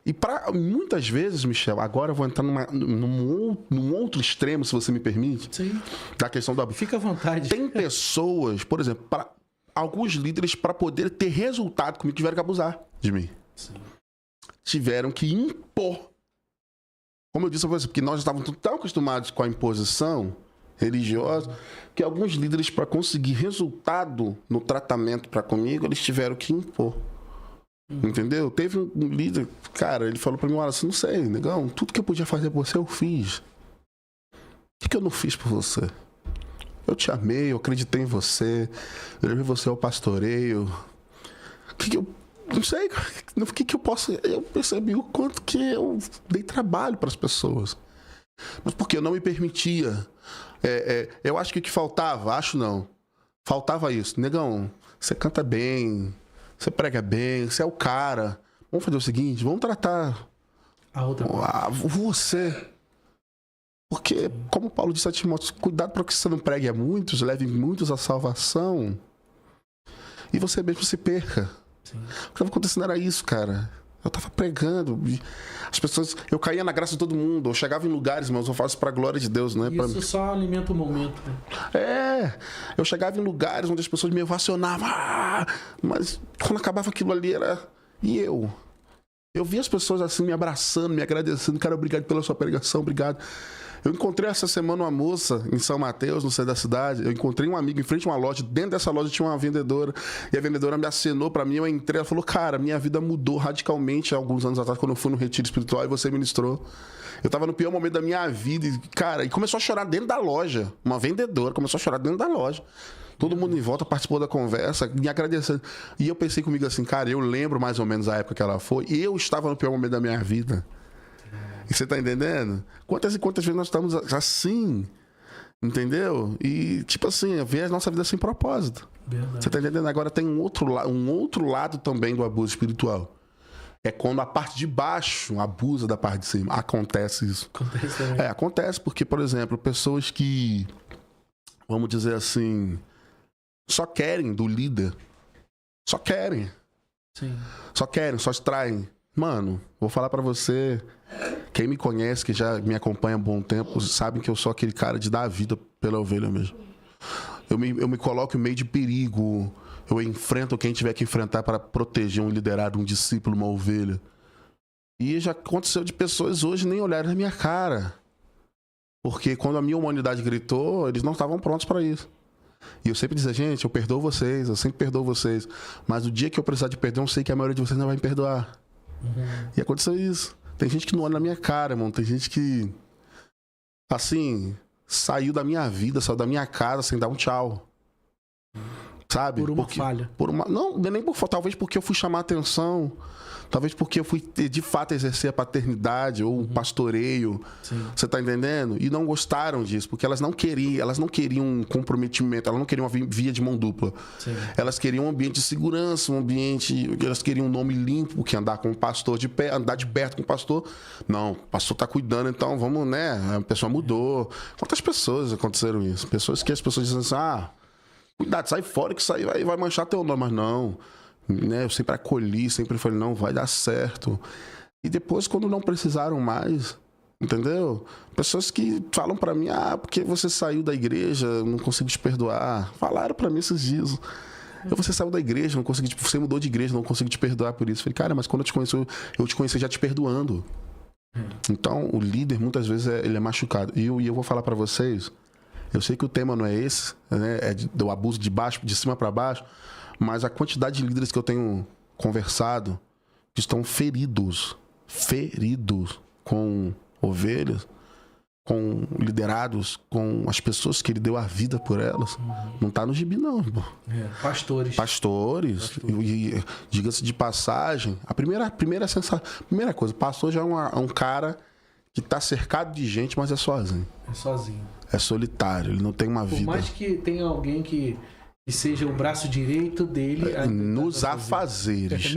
E para muitas vezes, Michel, agora eu vou entrar num outro extremo, se você me permite. Sim. Da questão da... Fica à vontade. Tem pessoas, por exemplo, alguns líderes, para poder ter resultado comigo, tiveram que abusar de mim. Sim. Tiveram que impor. Como eu disse a você, porque nós estávamos tão acostumados com a imposição religiosa, que alguns líderes, para conseguir resultado no tratamento para comigo, eles tiveram que impor. Entendeu? Teve um líder, cara, ele falou para mim, olha, assim, não sei, negão, tudo que eu podia fazer por você, eu fiz. O que eu não fiz por você? Eu te amei, eu acreditei em você, eu levei você ao pastoreio. O que eu... Não sei, o que eu posso... Eu percebi o quanto que eu dei trabalho para as pessoas. Mas porque eu não me permitia. Eu acho que o que faltava, acho não. Faltava isso. Negão, você canta bem, você prega bem, você é o cara. Vamos fazer o seguinte, vamos tratar você. Porque, como Paulo disse a Timóteo, cuidado para que você não pregue a muitos, leve muitos à salvação. E você mesmo se perca. Sim. O que estava acontecendo era isso, cara. Eu tava pregando. As pessoas... Eu caía na graça de todo mundo. Eu chegava em lugares, mas eu faço pra glória de Deus, né? Isso só alimenta o momento. Né? Eu chegava em lugares onde as pessoas me ovacionavam. Mas quando acabava aquilo ali era... E eu? Eu vi as pessoas assim me abraçando, me agradecendo. Cara, obrigado pela sua pregação, obrigado. Eu encontrei essa semana uma moça em São Mateus, no centro da cidade. Eu encontrei um amigo em frente a uma loja. Dentro dessa loja tinha uma vendedora. E a vendedora me acenou pra mim. Eu entrei. Ela falou, cara, minha vida mudou radicalmente há alguns anos atrás, quando eu fui no retiro espiritual e você ministrou. Eu tava no pior momento da minha vida. E, cara, e começou a chorar dentro da loja. Uma vendedora começou a chorar dentro da loja. Todo mundo em volta participou da conversa, me agradecendo. E eu pensei comigo assim, cara, eu lembro mais ou menos a época que ela foi. E eu estava no pior momento da minha vida. E você tá entendendo? Quantas e quantas vezes nós estamos assim, entendeu? E, tipo assim, ver a nossa vida sem propósito. Verdade. Você tá entendendo? Agora tem um outro lado também do abuso espiritual. É quando a parte de baixo abusa da parte de cima. Acontece isso. Acontece também. Acontece porque, por exemplo, pessoas que, vamos dizer assim, só querem do líder. Só querem. Sim. Só querem, só extraem. Mano, vou falar pra você, quem me conhece, que já me acompanha há um bom tempo, sabe que eu sou aquele cara de dar a vida pela ovelha mesmo. Eu me coloco em meio de perigo, eu enfrento quem tiver que enfrentar para proteger um liderado, um discípulo, uma ovelha. E já aconteceu de pessoas hoje nem olharem na minha cara. Porque quando a minha humanidade gritou, eles não estavam prontos para isso. E eu sempre dizia, gente, eu perdoo vocês, eu sempre perdoo vocês. Mas o dia que eu precisar de perdão, eu sei que a maioria de vocês não vai me perdoar. E aconteceu isso. Tem gente que não olha na minha cara, irmão. Tem gente que, assim, saiu da minha vida, saiu da minha casa sem dar um tchau. Sabe? Por uma falha. Não, nem por falta. Talvez porque eu fui chamar a atenção. Talvez porque eu fui, de fato, exercer a paternidade ou o pastoreio. Sim. Você tá entendendo? E não gostaram disso, porque elas não queriam um comprometimento, elas não queriam uma via de mão dupla. Sim. Elas queriam um ambiente de segurança, um ambiente... Elas queriam um nome limpo, que andar com o pastor de pé, andar de perto com o pastor. Não, o pastor tá cuidando, então vamos, né? A pessoa mudou. Quantas pessoas aconteceram isso? Pessoas que as pessoas dizem assim, cuidado, sai fora que isso aí vai manchar teu nome. Mas não... Né? Eu sempre acolhi, sempre falei, não, vai dar certo. E depois, quando não precisaram mais, entendeu? Pessoas que falam pra mim, porque você saiu da igreja, não consigo te perdoar. Falaram pra mim esses dias. Você saiu da igreja, não consegui, você mudou de igreja, não consigo te perdoar por isso. Eu falei, cara, mas quando eu te conheci já te perdoando. Então, o líder, muitas vezes, ele é machucado. E eu vou falar pra vocês, eu sei que o tema não é esse, né? É do abuso de baixo, de cima pra baixo. Mas a quantidade de líderes que eu tenho conversado que estão feridos com ovelhas, com liderados, com as pessoas que ele deu a vida por elas. Não tá no gibi, não, irmão. Pastores. E diga-se de passagem, a primeira coisa, pastor já é um cara que tá cercado de gente, mas é sozinho. É sozinho. É solitário, ele não tem uma vida. Por mais que tenha alguém que seja o braço direito dele... Nos afazeres.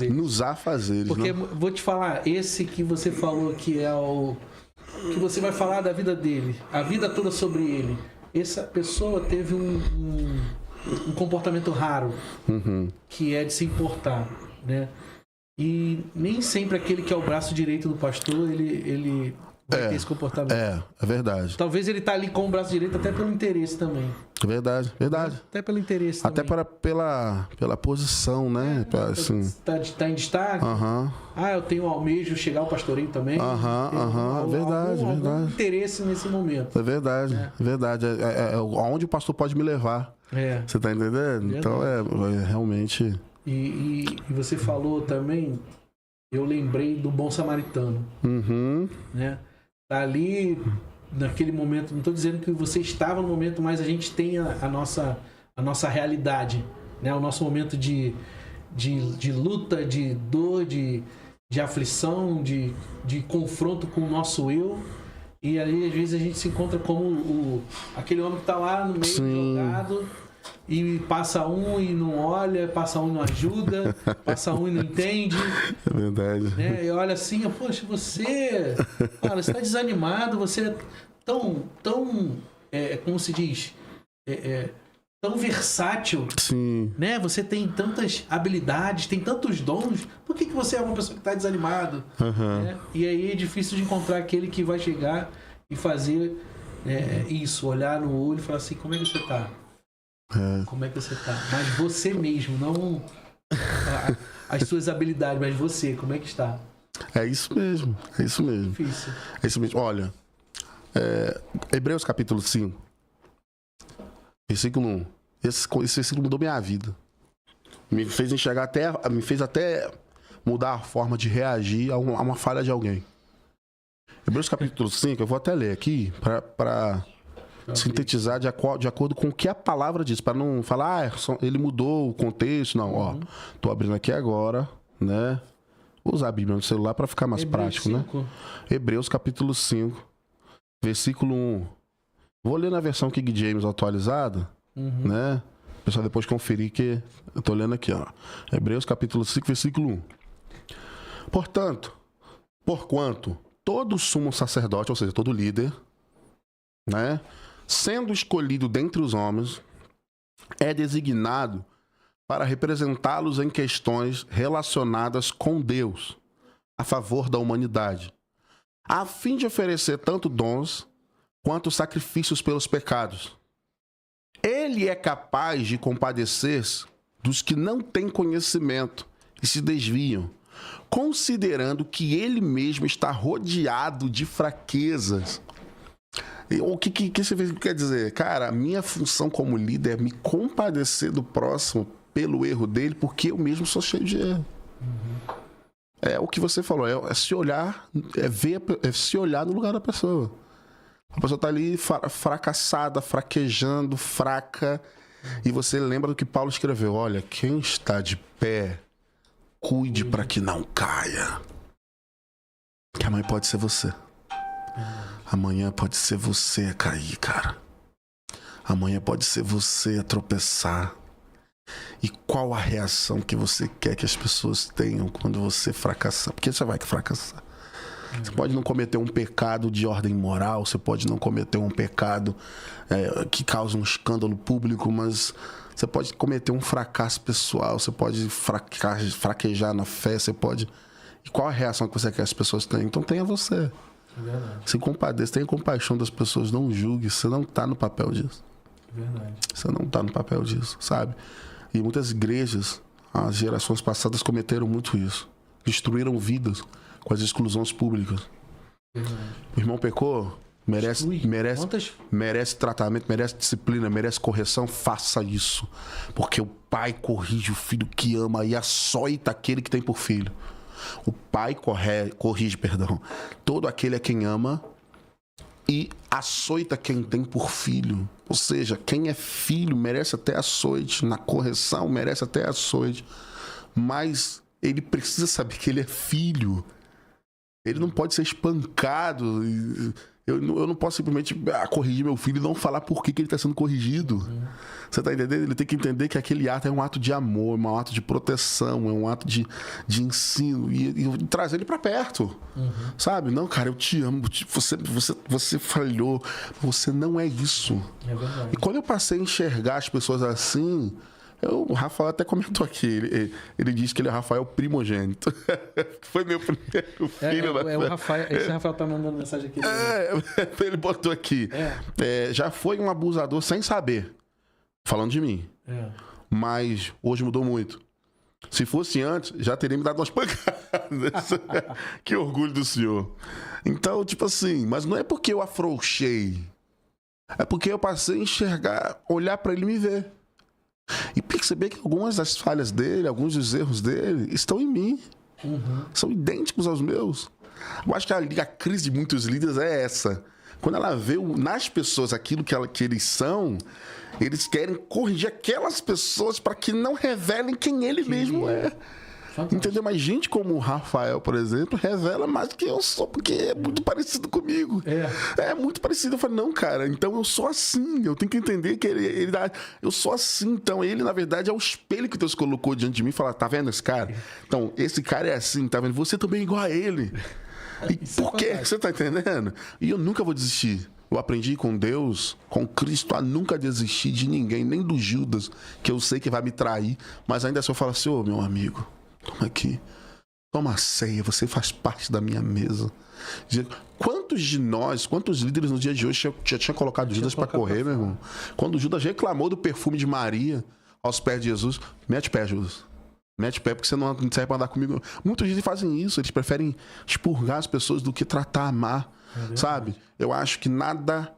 Nos afazeres. Porque, vou te falar, esse que você falou que é o... que você vai falar da vida dele, a vida toda sobre ele. Essa pessoa teve um comportamento raro, que é de se importar, né? E nem sempre aquele que é o braço direito do pastor, ele vai ter esse comportamento. É verdade. Talvez ele tá ali com o braço direito até pelo interesse também. Verdade. Até pelo interesse também. Até pela posição, né? Assim. Tá em destaque. Eu tenho almejo chegar ao pastoreio também. Verdade. Algum interesse nesse momento. É verdade. É onde o pastor pode me levar. Você tá entendendo? Verdade. Então realmente... E você falou também, eu lembrei do bom samaritano. Né? Tá ali naquele momento, não estou dizendo que você estava no momento, mas a gente tem a nossa realidade, né? O nosso momento de luta, de dor, de aflição, de confronto com o nosso eu. E aí às vezes a gente se encontra como aquele homem que está lá no meio jogado. E passa um e não olha, passa um e não ajuda, passa um e não entende. É verdade. Né? E olha assim, poxa, você está desanimado, você é tão como se diz, tão versátil. Sim. Né? Você tem tantas habilidades, tem tantos dons, por que você é uma pessoa que está desanimado? Né? E aí é difícil de encontrar aquele que vai chegar e fazer isso, olhar no olho e falar assim, como é que você está? Como é que você tá? Mas você mesmo, as suas habilidades, mas você, como é que está? É isso mesmo, é isso mesmo. Difícil. É isso mesmo. Olha, Hebreus capítulo 5, versículo 1. Esse versículo mudou minha vida. Me fez enxergar me fez até mudar a forma de reagir a uma falha de alguém. Hebreus capítulo 5, eu vou até ler aqui para sintetizar de acordo com o que a palavra diz, para não falar, ele mudou o contexto, não, ó. Tô abrindo aqui agora, né? Vou usar a Bíblia no celular para ficar mais prático, 5. Né? Hebreus capítulo 5, versículo 1. Vou ler na versão King James atualizada, né? Pessoal, depois conferir que eu tô lendo aqui, ó. Hebreus capítulo 5, versículo 1. Porquanto todo sumo sacerdote, ou seja, todo líder, né, sendo escolhido dentre os homens, é designado para representá-los em questões relacionadas com Deus, a favor da humanidade, a fim de oferecer tanto dons quanto sacrifícios pelos pecados. Ele é capaz de compadecer-se dos que não têm conhecimento e se desviam, considerando que ele mesmo está rodeado de fraquezas. O que você quer dizer? Cara, a minha função como líder é me compadecer do próximo pelo erro dele, porque eu mesmo sou cheio de erro. É o que você falou, é se olhar, é se olhar no lugar da pessoa. A pessoa tá ali fracassada, fraquejando, fraca, e você lembra do que Paulo escreveu: olha, quem está de pé, cuide para que não caia. Que amanhã pode ser você. Amanhã pode ser você a cair, cara. Amanhã pode ser você a tropeçar. E qual a reação que você quer que as pessoas tenham quando você fracassar? Porque você vai fracassar. Você pode não cometer um pecado de ordem moral, você pode não cometer um pecado que causa um escândalo público, mas você pode cometer um fracasso pessoal, você pode fraquejar na fé, você pode... E qual a reação que você quer que as pessoas tenham? Então tenha você. Verdade. Se compadeça, tenha compaixão das pessoas, não julgue, você não está no papel disso. Verdade. Você não está no papel disso, sabe? E muitas igrejas, as gerações passadas cometeram muito isso. Destruíram vidas com as exclusões públicas. O irmão pecou, merece tratamento, merece disciplina, merece correção, faça isso. Porque o pai corrige o filho que ama e açoita aquele que tem por filho. O pai corrige, todo aquele a quem ama e açoita quem tem por filho. Ou seja, quem é filho merece até açoite, na correção merece até açoite, mas ele precisa saber que ele é filho. Ele não pode ser espancado. Eu não posso simplesmente corrigir meu filho e não falar por que ele está sendo corrigido. Você está entendendo? Ele tem que entender que aquele ato é um ato de amor, é um ato de proteção, é um ato de ensino e trazer ele para perto. Sabe? Não, cara, eu te amo. Você falhou. Você não é isso. É verdade. E quando eu passei a enxergar as pessoas assim... O Rafael até comentou aqui, ele disse que ele é Rafael primogênito. Foi meu primeiro filho. O Rafael, esse Rafael tá mandando mensagem aqui. Ele botou aqui. Já foi um abusador sem saber, falando de mim. Mas hoje mudou muito. Se fosse antes, já teria me dado umas pancadas. Que orgulho do senhor. Então, tipo assim, mas não é porque eu afrouxei. É porque eu passei a enxergar, olhar pra ele e me ver. E perceber que algumas das falhas dele, alguns dos erros dele estão em mim. São idênticos aos meus. Eu acho que a crise de muitos líderes é essa. Quando ela vê nas pessoas aquilo que eles são, eles querem corrigir aquelas pessoas para que não revelem quem ele mesmo é. Fantástico. Entendeu? Mas gente como o Rafael, por exemplo, revela mais do que eu sou, porque é muito parecido comigo. É muito parecido. Eu falei, não, cara, então eu sou assim. Eu tenho que entender que eu sou assim. Então ele, na verdade, é o espelho que Deus colocou diante de mim e falou, tá vendo esse cara? Então, esse cara é assim, tá vendo? Você também é igual a ele. E por quê? Você tá entendendo? E eu nunca vou desistir. Eu aprendi com Deus, com Cristo, a nunca desistir de ninguém, nem do Judas, que eu sei que vai me trair. Mas ainda assim eu falo assim, meu amigo, toma aqui, toma a ceia, você faz parte da minha mesa. Quantos de nós, quantos líderes no dia de hoje já tinha colocado Judas para correr, meu irmão? Quando Judas reclamou do perfume de Maria aos pés de Jesus, mete o pé, Judas. Mete o pé porque você não serve pra andar comigo. Muitos gente fazem isso, eles preferem expurgar as pessoas do que tratar, amar, sabe? Eu acho que nada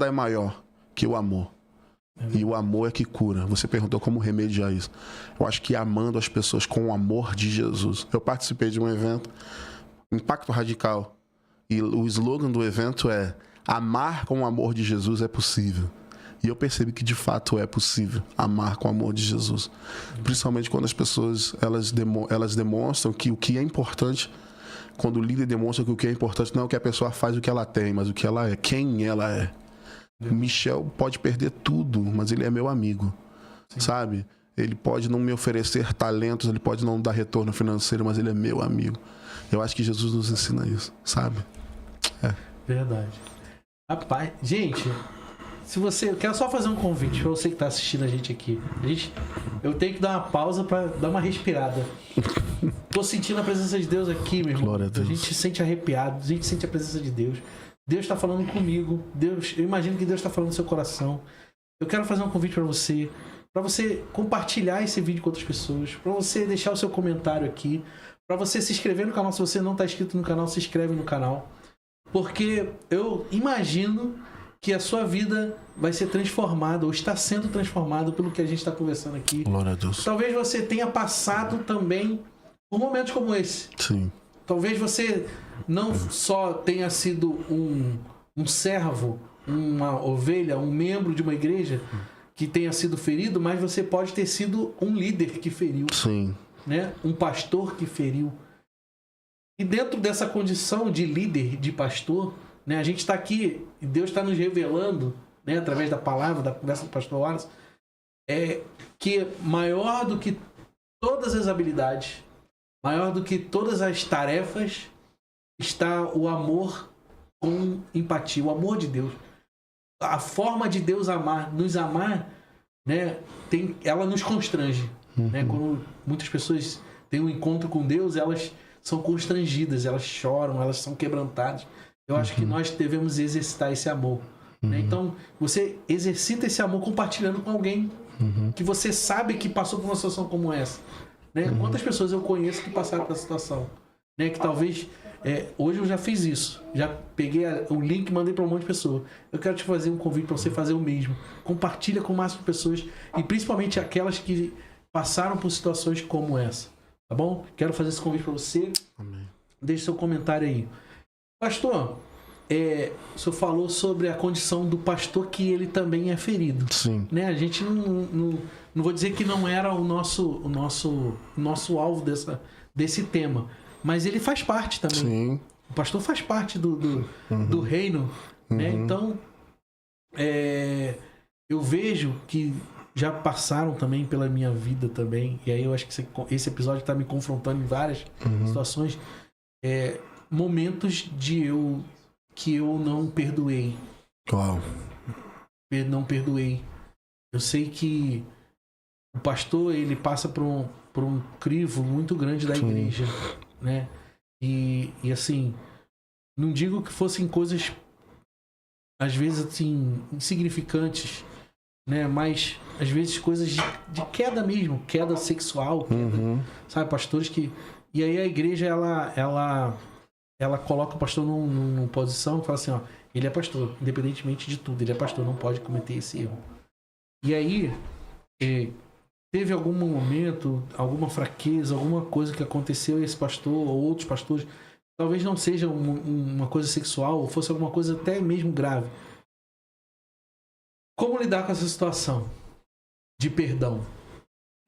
é maior que o amor. E o amor é que cura. Você perguntou como remediar isso. Eu acho que amando as pessoas com o amor de Jesus. Eu participei de um evento, Impacto Radical, e o slogan do evento é: amar com o amor de Jesus é possível. E eu percebi que de fato é possível amar com o amor de Jesus. Principalmente quando as pessoas elas demonstram que o que é importante, quando o líder demonstra que o que é importante não é o que a pessoa faz, o que ela tem, mas o que ela é, quem ela é. Michel pode perder tudo, mas ele é meu amigo. Sim. Sabe? Ele pode não me oferecer talentos, ele pode não dar retorno financeiro, mas ele é meu amigo. Eu acho que Jesus nos ensina isso, sabe? Verdade. Rapaz, gente, eu quero só fazer um convite pra você que tá assistindo a gente aqui. Eu tenho que dar uma pausa pra dar uma respirada. Tô sentindo a presença de Deus aqui, meu irmão. Glória a Deus. A gente se sente arrepiado, a gente sente a presença de Deus. Deus tá falando comigo. Eu imagino que Deus tá falando no seu coração. Eu quero fazer um convite pra você compartilhar esse vídeo com outras pessoas, pra você deixar o seu comentário aqui, pra você se inscrever no canal. Se você não tá inscrito no canal, se inscreve no canal. Porque eu imagino que a sua vida vai ser transformada, ou está sendo transformada pelo que a gente está conversando aqui. Glória a Deus. Talvez você tenha passado também por momentos como esse. Sim. Talvez você não só tenha sido um servo, uma ovelha, um membro de uma igreja que tenha sido ferido, mas você pode ter sido um líder que feriu. Sim. Né? Um pastor que feriu. E dentro dessa condição de líder, de pastor, né, a gente está aqui e Deus está nos revelando, né, através da palavra, da conversa do pastor Wallace, que maior do que todas as habilidades, maior do que todas as tarefas, está o amor com empatia, o amor de Deus. A forma de Deus nos amar, né, ela nos constrange. Né? Quando muitas pessoas têm um encontro com Deus, elas são constrangidas, elas choram, elas são quebrantadas. Eu acho que nós devemos exercitar esse amor. Né? Então, você exercita esse amor compartilhando com alguém que você sabe que passou por uma situação como essa. Né? Quantas pessoas eu conheço que passaram por essa situação? Né? Que talvez... hoje eu já fiz isso. Já peguei o link e mandei para um monte de pessoas. Eu quero te fazer um convite para você fazer o mesmo. Compartilha com o máximo de pessoas. E principalmente aquelas que passaram por situações como essa. Tá bom? Quero fazer esse convite para você. Amém. Deixe seu comentário aí. Pastor, o senhor falou sobre a condição do pastor que ele também é ferido. Sim. Né? A gente não vou dizer que não era o nosso alvo desse tema, mas ele faz parte também. Sim. O pastor faz parte do reino. Né? Então, eu vejo que já passaram também pela minha vida também, e aí eu acho que esse episódio está me confrontando em várias situações, momentos que eu não perdoei. Uau. Não perdoei. Eu sei que o pastor, ele passa por um crivo muito grande da igreja, né? E assim, não digo que fossem coisas às vezes assim insignificantes, né? Mas às vezes coisas de queda mesmo, queda sexual, sabe, pastores que... E aí a igreja ela coloca o pastor numa posição e fala assim, ó, ele é pastor, independentemente de tudo, ele é pastor, não pode cometer esse erro. E aí teve algum momento, alguma fraqueza, alguma coisa que aconteceu a esse pastor ou outros pastores, talvez não seja uma coisa sexual, ou fosse alguma coisa até mesmo grave. Como lidar com essa situação de perdão?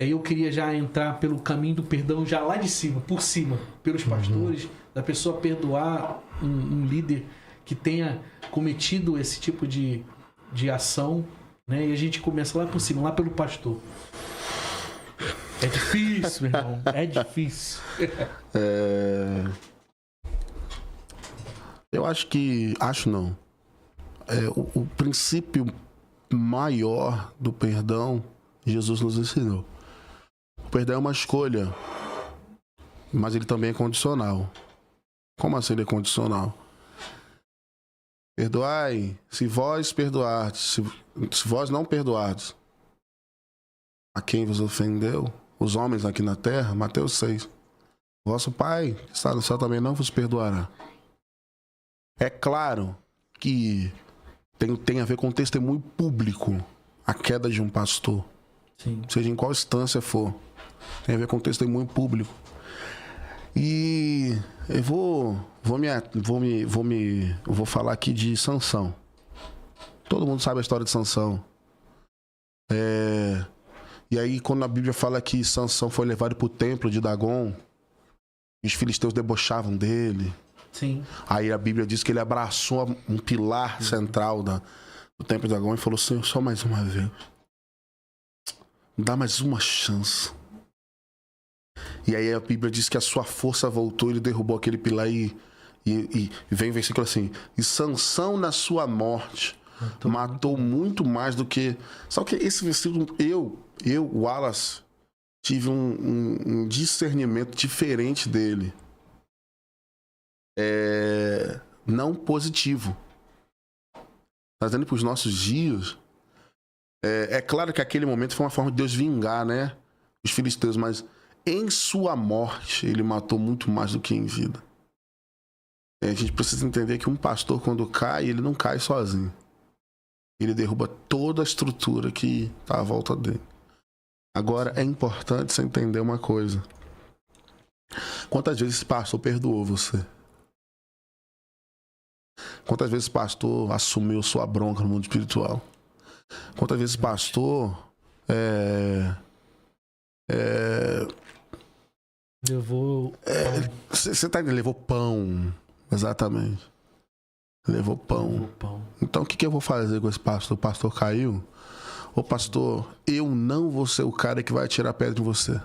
Aí eu queria já entrar pelo caminho do perdão já lá de cima, por cima, pelos pastores, da pessoa perdoar um líder que tenha cometido esse tipo de ação, né? E a gente começa lá por cima, lá pelo pastor. É difícil, meu irmão, é difícil. Eu acho que... Acho não. O princípio maior do perdão, Jesus nos ensinou. O perdão é uma escolha, mas ele também é condicional. Como assim ele é condicional? Perdoai, se vós perdoardes, se vós não perdoardes a quem vos ofendeu, os homens aqui na terra, Mateus 6. Vosso Pai, que está no céu, também não vos perdoará. É claro que tem a ver com testemunho público a queda de um pastor. Sim. Seja em qual instância for. Tem a ver com testemunho público. E eu vou falar aqui de Sansão. Todo mundo sabe a história de Sansão. E aí, quando a Bíblia fala que Sansão foi levado para o templo de Dagon, os filisteus debochavam dele. Sim. Aí a Bíblia diz que ele abraçou um pilar central do templo de Dagon e falou: Senhor, só mais uma vez. Me dá mais uma chance. E aí a Bíblia diz que a sua força voltou, ele derrubou aquele pilar e vem o versículo assim: e Sansão na sua morte matou muito mais do que... Só que esse versículo, Wallace, tive um discernimento diferente dele. Não positivo. Trazendo para os nossos dias, é claro que aquele momento foi uma forma de Deus vingar, né, os filisteus, mas em sua morte ele matou muito mais do que em vida. A gente precisa entender que um pastor, quando cai, ele não cai sozinho. Ele derruba toda a estrutura que está à volta dele. Agora, é importante você entender uma coisa. Quantas vezes esse pastor perdoou você? Quantas vezes esse pastor assumiu sua bronca no mundo espiritual? Quantas vezes esse pastor levou... Você tá entendendo? Levou pão. Exatamente. Levou pão. Então o que eu vou fazer com esse pastor? O pastor caiu. Ô pastor, eu não vou ser o cara que vai tirar pedra de você.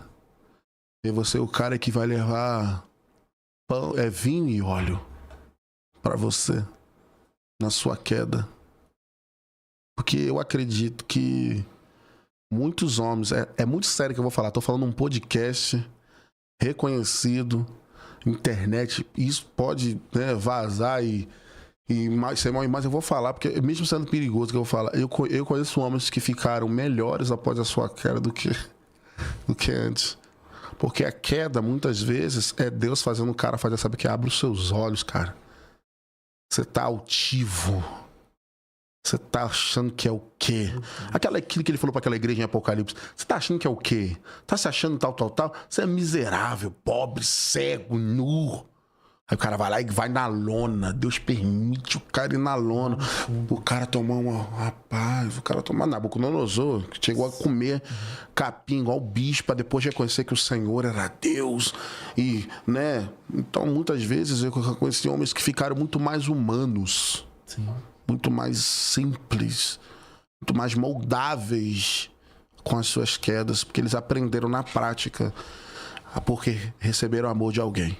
Eu vou ser o cara que vai levar pão, vinho e óleo para você na sua queda. Porque eu acredito que muitos homens... É muito sério que eu vou falar. Tô falando num podcast reconhecido, internet. Isso pode, né, vazar mas eu vou falar, porque mesmo sendo perigoso que eu vou falar, eu conheço homens que ficaram melhores após a sua queda do que antes. Porque a queda, muitas vezes, é Deus fazendo o cara fazer, sabe, que abre os seus olhos, cara. Você tá altivo. Você tá achando que é o quê? Aquilo que ele falou para aquela igreja em Apocalipse. Você tá achando que é o quê? Tá se achando tal? Você é miserável, pobre, cego, nu. Aí o cara vai lá e vai na lona. Deus permite o cara ir na lona. O cara tomar Rapaz, o cara tomar Nabucodonosor, que chegou a comer capim igual bicho, pra depois reconhecer que o Senhor era Deus. E, né? Então, muitas vezes eu conheci homens que ficaram muito mais humanos. Sim. Muito mais simples. Muito mais moldáveis com as suas quedas. Porque eles aprenderam na prática. Porque receberam o amor de alguém.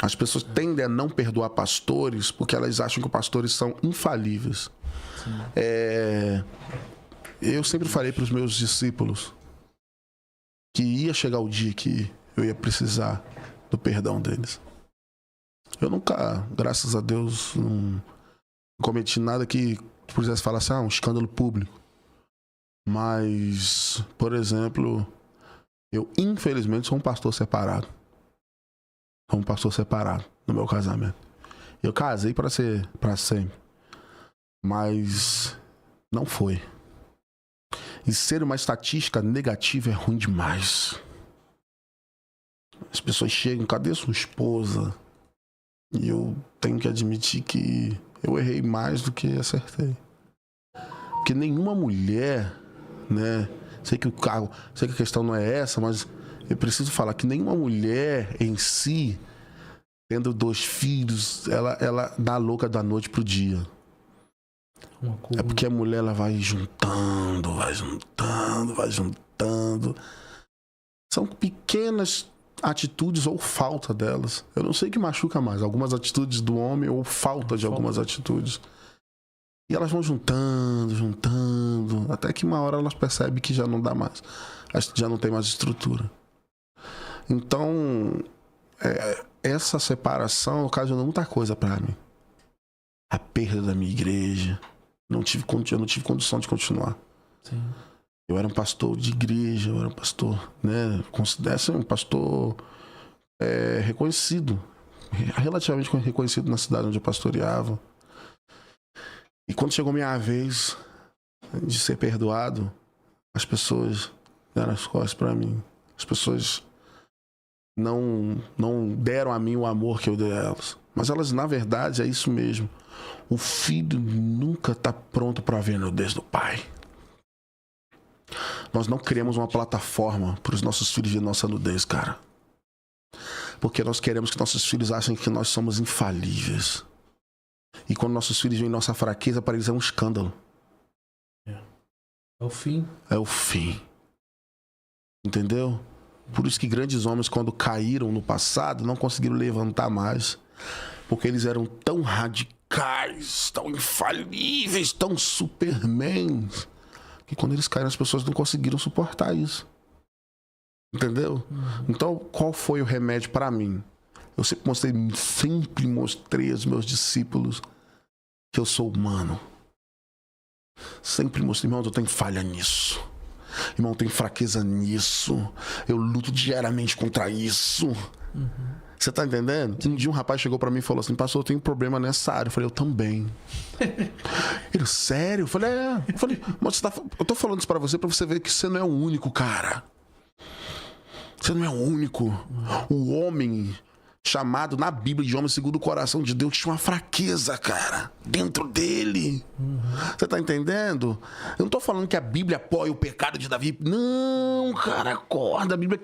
As pessoas tendem a não perdoar pastores porque elas acham que os pastores são infalíveis. Eu sempre falei para os meus discípulos que ia chegar o dia que eu ia precisar do perdão deles. Eu nunca, graças a Deus, não cometi nada que pudesse falar assim, um escândalo público. Mas, por exemplo, eu infelizmente sou um pastor separado. Sou um pastor separado no meu casamento. Eu casei para sempre. Mas não foi. E ser uma estatística negativa é ruim demais. As pessoas chegam, cadê sua esposa? E eu tenho que admitir que eu errei mais do que acertei. Porque nenhuma mulher, né? Sei que a questão não é essa, mas eu preciso falar que nenhuma mulher em si, tendo 2 filhos, ela dá louca da noite pro dia. É porque a mulher ela vai juntando. São pequenas atitudes ou falta delas. Eu não sei o que machuca mais, algumas atitudes do homem ou falta de algumas atitudes. E elas vão juntando, até que uma hora elas percebem que já não dá mais. Já não tem mais estrutura. Então, essa separação ocasionou muita coisa para mim. A perda da minha igreja. Eu não tive condição de continuar. Sim. Eu era um pastor de igreja, eu era um pastor, né? Considera-se um pastor reconhecido, relativamente reconhecido na cidade onde eu pastoreava. E quando chegou minha vez de ser perdoado, as pessoas deram as costas para mim. As pessoas não deram a mim o amor que eu dei a elas. Mas elas, na verdade, é isso mesmo. O filho nunca está pronto para ver a nudez do pai. Nós não criamos uma plataforma para os nossos filhos ver nossa nudez, cara. Porque nós queremos que nossos filhos achem que nós somos infalíveis. E quando nossos filhos veem nossa fraqueza, para eles é um escândalo. É o fim. É o fim. Entendeu? Por isso que grandes homens, quando caíram no passado, não conseguiram levantar mais. Porque eles eram tão radicais, tão infalíveis, tão supermans, que quando eles caíram, as pessoas não conseguiram suportar isso. Entendeu? Então, qual foi o remédio para mim? Eu sempre mostrei aos meus discípulos que eu sou humano. Sempre mostrei, irmão, eu tenho falha nisso. Irmão, eu tenho fraqueza nisso. Eu luto diariamente contra isso. Você tá entendendo? Um dia um rapaz chegou pra mim e falou assim: pastor, eu tenho problema nessa área. Eu falei: eu também. Ele: sério? Eu falei: Eu falei: mas eu tô falando isso pra você ver que você não é o único, cara. Você não é o único. O homem chamado na Bíblia de homem segundo o coração de Deus tinha uma fraqueza, cara, dentro dele. Você tá entendendo? Eu não tô falando que a Bíblia apoia o pecado de Davi. Não, cara, acorda. A Bíblia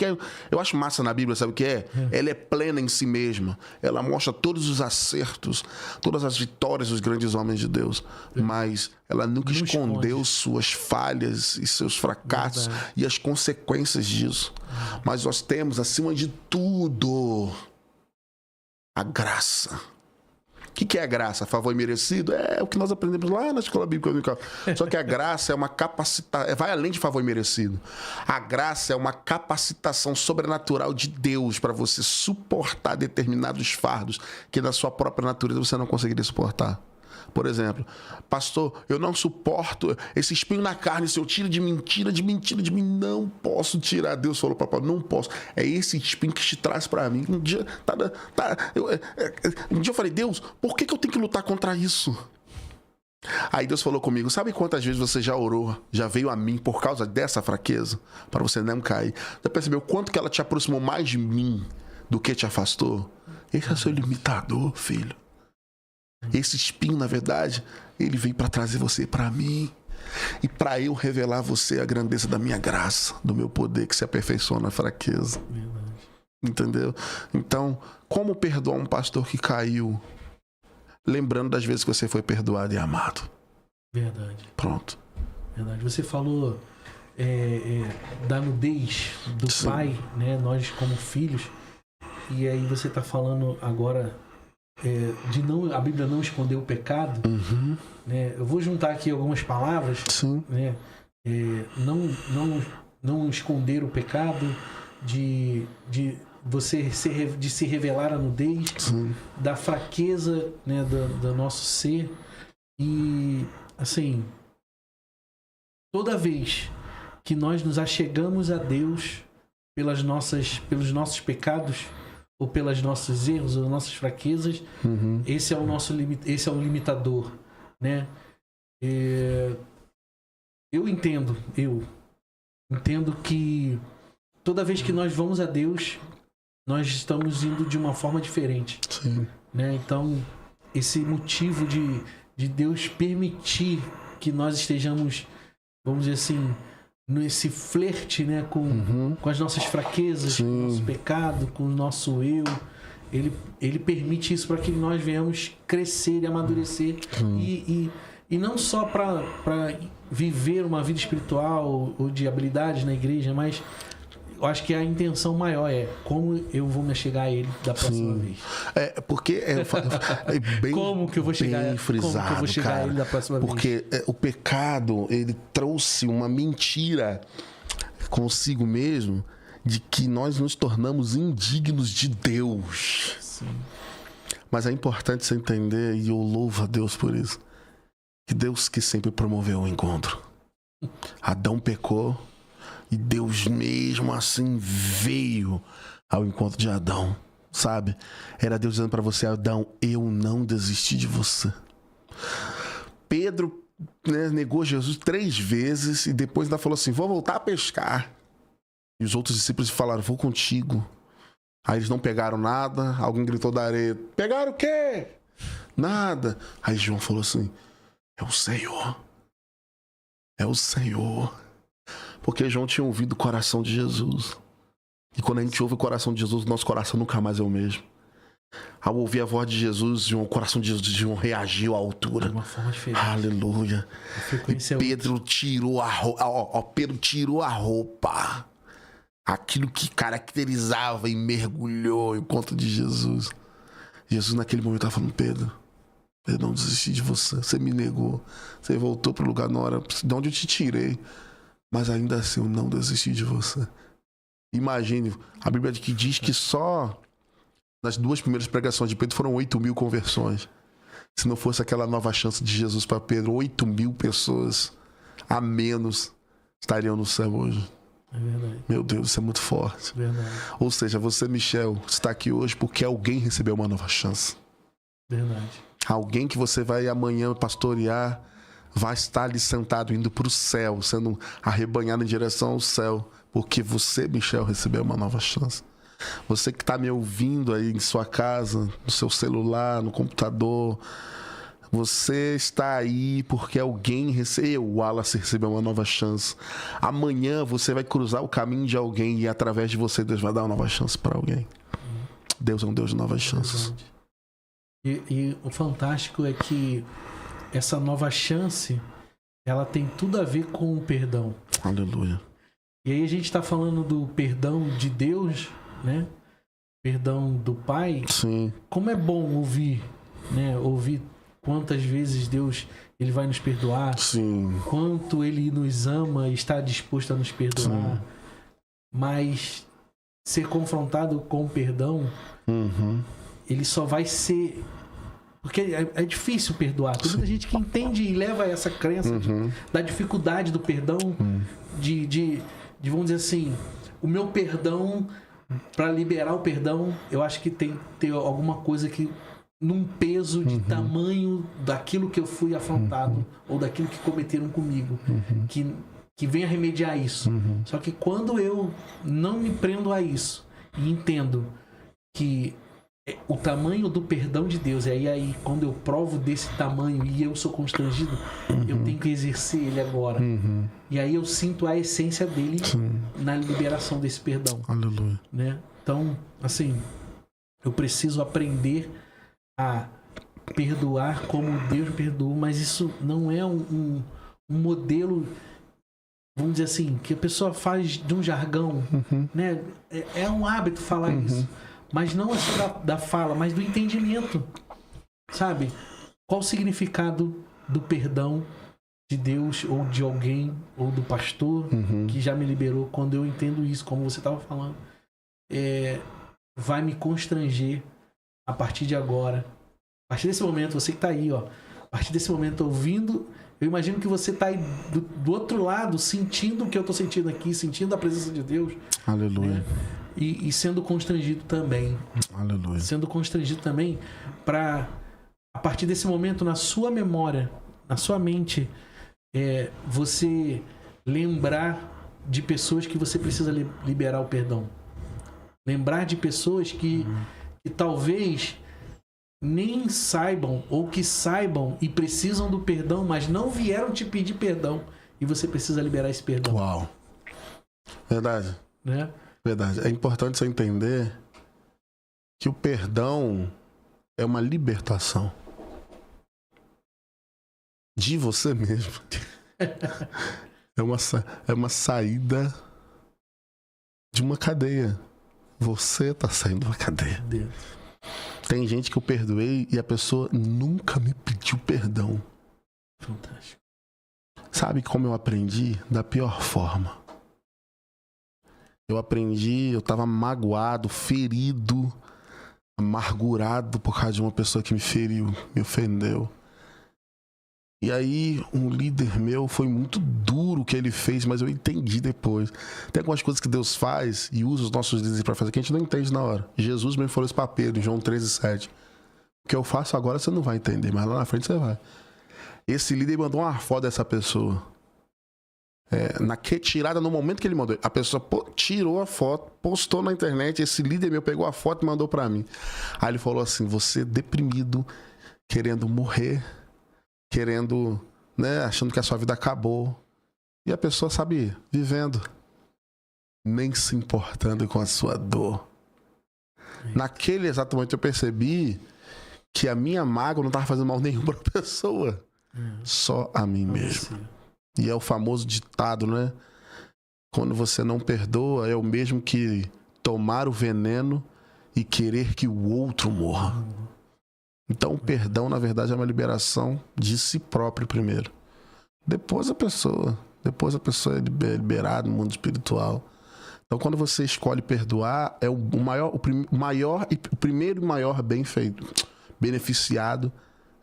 eu acho massa na Bíblia, sabe o que é? Ela é plena em si mesma. Ela mostra todos os acertos, todas as vitórias dos grandes homens de Deus. Mas ela nunca escondeu suas falhas e seus fracassos e as consequências disso. Mas nós temos, acima de tudo, a graça. O que é a graça? Favor imerecido? É o que nós aprendemos lá na escola bíblica. Só que a graça é uma capacitação, vai além de favor imerecido. A graça é uma capacitação sobrenatural de Deus para você suportar determinados fardos que na sua própria natureza você não conseguiria suportar. Por exemplo: pastor, eu não suporto esse espinho na carne. Se eu tiro de mim, não posso tirar. Deus falou para Paulo: não posso. É esse espinho que te traz para mim. Um dia eu falei: Deus, por que eu tenho que lutar contra isso? Aí Deus falou comigo: sabe quantas vezes você já orou, já veio a mim por causa dessa fraqueza, para você não cair? Já percebeu quanto que ela te aproximou mais de mim do que te afastou? Esse é o seu limitador, filho. Esse espinho, na verdade, ele veio para trazer você para mim e para eu revelar a você a grandeza da minha graça, do meu poder que se aperfeiçoa na fraqueza. Verdade. Entendeu? Então, como perdoar um pastor que caiu? Lembrando das vezes que você foi perdoado e amado. Verdade. Pronto. Verdade. Você falou da nudez do Sim. pai, né? Nós como filhos. E aí você está falando agora de a Bíblia não esconder o pecado. Né? Eu vou juntar aqui algumas palavras. Sim. Né? Não esconder o pecado, de você se revelar a nudez, Sim. da fraqueza, né, do nosso ser. E assim, toda vez que nós nos achegamos a Deus pelos nossos pecados, ou pelos nossos erros, ou nossas fraquezas, esse é o nosso esse é o limitador, né? Eu entendo que toda vez que nós vamos a Deus, nós estamos indo de uma forma diferente. Sim. Né? Então, esse motivo de Deus permitir que nós estejamos, vamos dizer assim, nesse flerte, né, com as nossas fraquezas, Sim. com o nosso pecado, com o nosso eu. Ele permite isso para que nós venhamos crescer e amadurecer. E não só para viver uma vida espiritual ou de habilidades na igreja, mas eu acho que a intenção maior é como eu vou me chegar a ele da próxima vez. Porque é bem, como que eu vou chegar, bem frisado, como que eu vou chegar a ele da próxima vez? Porque o pecado, ele trouxe uma mentira consigo mesmo de que nós nos tornamos indignos de Deus. Sim. Mas é importante você entender, e eu louvo a Deus por isso, que Deus que sempre promoveu o encontro. Adão pecou e Deus mesmo assim veio ao encontro de Adão, sabe? Era Deus dizendo para você: Adão, eu não desisti de você. Pedro, né, negou Jesus 3 vezes e depois ainda falou assim: vou voltar a pescar. E os outros discípulos falaram: vou contigo. Aí eles não pegaram nada. Alguém gritou da areia: pegaram o quê? Nada. Aí João falou assim: é o Senhor. É o Senhor. Porque João tinha ouvido o coração de Jesus. E quando a gente ouve o coração de Jesus, nosso coração nunca mais é o mesmo. Ao ouvir a voz de Jesus, o coração de João reagiu à altura. De uma forma diferente. Aleluia. E Pedro tirou a roupa. Pedro tirou a roupa. Aquilo que caracterizava e mergulhou em encontro de Jesus. Jesus naquele momento estava falando: Pedro, eu não desisti de você. Você me negou. Você voltou para o lugar na hora de onde eu te tirei. Mas ainda assim eu não desisti de você. Imagine, a Bíblia diz que só nas 2 primeiras pregações de Pedro foram 8.000 conversões. Se não fosse aquela nova chance de Jesus para Pedro, 8.000 pessoas a menos estariam no céu hoje. É verdade. Meu Deus, isso é muito forte. Verdade. Ou seja, você, Michel, está aqui hoje porque alguém recebeu uma nova chance. Verdade. Alguém que você vai amanhã pastorear vai estar ali sentado indo para o céu, sendo arrebanhado em direção ao céu, porque você, Michel, recebeu uma nova chance. Você que está me ouvindo aí em sua casa, no seu celular, no computador, você está aí porque alguém recebeu, o Wallace recebeu uma nova chance. Amanhã você vai cruzar o caminho de alguém e através de você Deus vai dar uma nova chance para alguém. Deus é um Deus de novas chances. E o fantástico é que essa nova chance, ela tem tudo a ver com o perdão. Aleluia. E aí a gente está falando do perdão de Deus, né? Perdão do Pai. Sim. Como é bom ouvir, né? Ouvir quantas vezes Deus ele vai nos perdoar. Sim. Quanto Ele nos ama e está disposto a nos perdoar. Sim. Mas ser confrontado com o perdão, ele só vai ser... Porque é difícil perdoar. Tem muita gente que entende e leva essa crença da dificuldade do perdão, de vamos dizer assim, o meu perdão, para liberar o perdão, eu acho que tem que ter alguma coisa que, num peso de tamanho daquilo que eu fui afrontado, ou daquilo que cometeram comigo, que venha remediar isso. Só que quando eu não me prendo a isso e entendo que o tamanho do perdão de Deus, e aí quando eu provo desse tamanho e eu sou constrangido, eu tenho que exercer ele agora. E aí eu sinto a essência dele na liberação desse perdão. Aleluia. Né? Então, assim, eu preciso aprender a perdoar como Deus perdoa, mas isso não é um modelo, vamos dizer assim, que a pessoa faz de um jargão, né? É um hábito falar isso. Mas não só da fala, mas do entendimento. Sabe? Qual o significado do perdão de Deus, ou de alguém, ou do pastor que já me liberou? Quando eu entendo isso, como você estava falando, vai me constranger a partir de agora. A partir desse momento, você que está aí, ó, a partir desse momento ouvindo, eu imagino que você está aí do outro lado, sentindo o que eu estou sentindo aqui, sentindo a presença de Deus. Aleluia. Né? E sendo constrangido também. Aleluia. Sendo constrangido também para, a partir desse momento, na sua memória, na sua mente, você lembrar de pessoas que você precisa liberar o perdão. Lembrar de pessoas que talvez nem saibam, ou que saibam e precisam do perdão, mas não vieram te pedir perdão. E você precisa liberar esse perdão. Uau. Verdade. Né? Verdade. É importante você entender que o perdão é uma libertação de você mesmo. É uma saída de uma cadeia. Você tá saindo de uma cadeia. Deus. Tem gente que eu perdoei e a pessoa nunca me pediu perdão. Fantástico. Sabe como eu aprendi? Da pior forma. Eu tava magoado, ferido, amargurado por causa de uma pessoa que me feriu, me ofendeu. E aí um líder meu foi muito duro duro o que ele fez, mas eu entendi depois. Tem algumas coisas que Deus faz e usa os nossos líderes para fazer que a gente não entende na hora. Jesus mesmo falou isso para Pedro, em João 13:7. O que eu faço agora você não vai entender, mas lá na frente você vai. Esse líder mandou uma foto dessa pessoa. Tirada no momento que ele mandou. A pessoa tirou a foto, postou na internet, esse líder meu pegou a foto e mandou para mim. Aí ele falou assim, você deprimido, querendo morrer, querendo, né, achando que a sua vida acabou. E a pessoa, sabe, vivendo, nem se importando com a sua dor. Naquele exato momento eu percebi que a minha mágoa não estava fazendo mal nenhum para a pessoa, só a mim mesmo. E é o famoso ditado, né? Quando você não perdoa, é o mesmo que tomar o veneno e querer que o outro morra. Então, o perdão, na verdade, é uma liberação de si próprio primeiro. Depois a pessoa é liberada no mundo espiritual. Então, quando você escolhe perdoar, é o primeiro e maior bem feito, beneficiado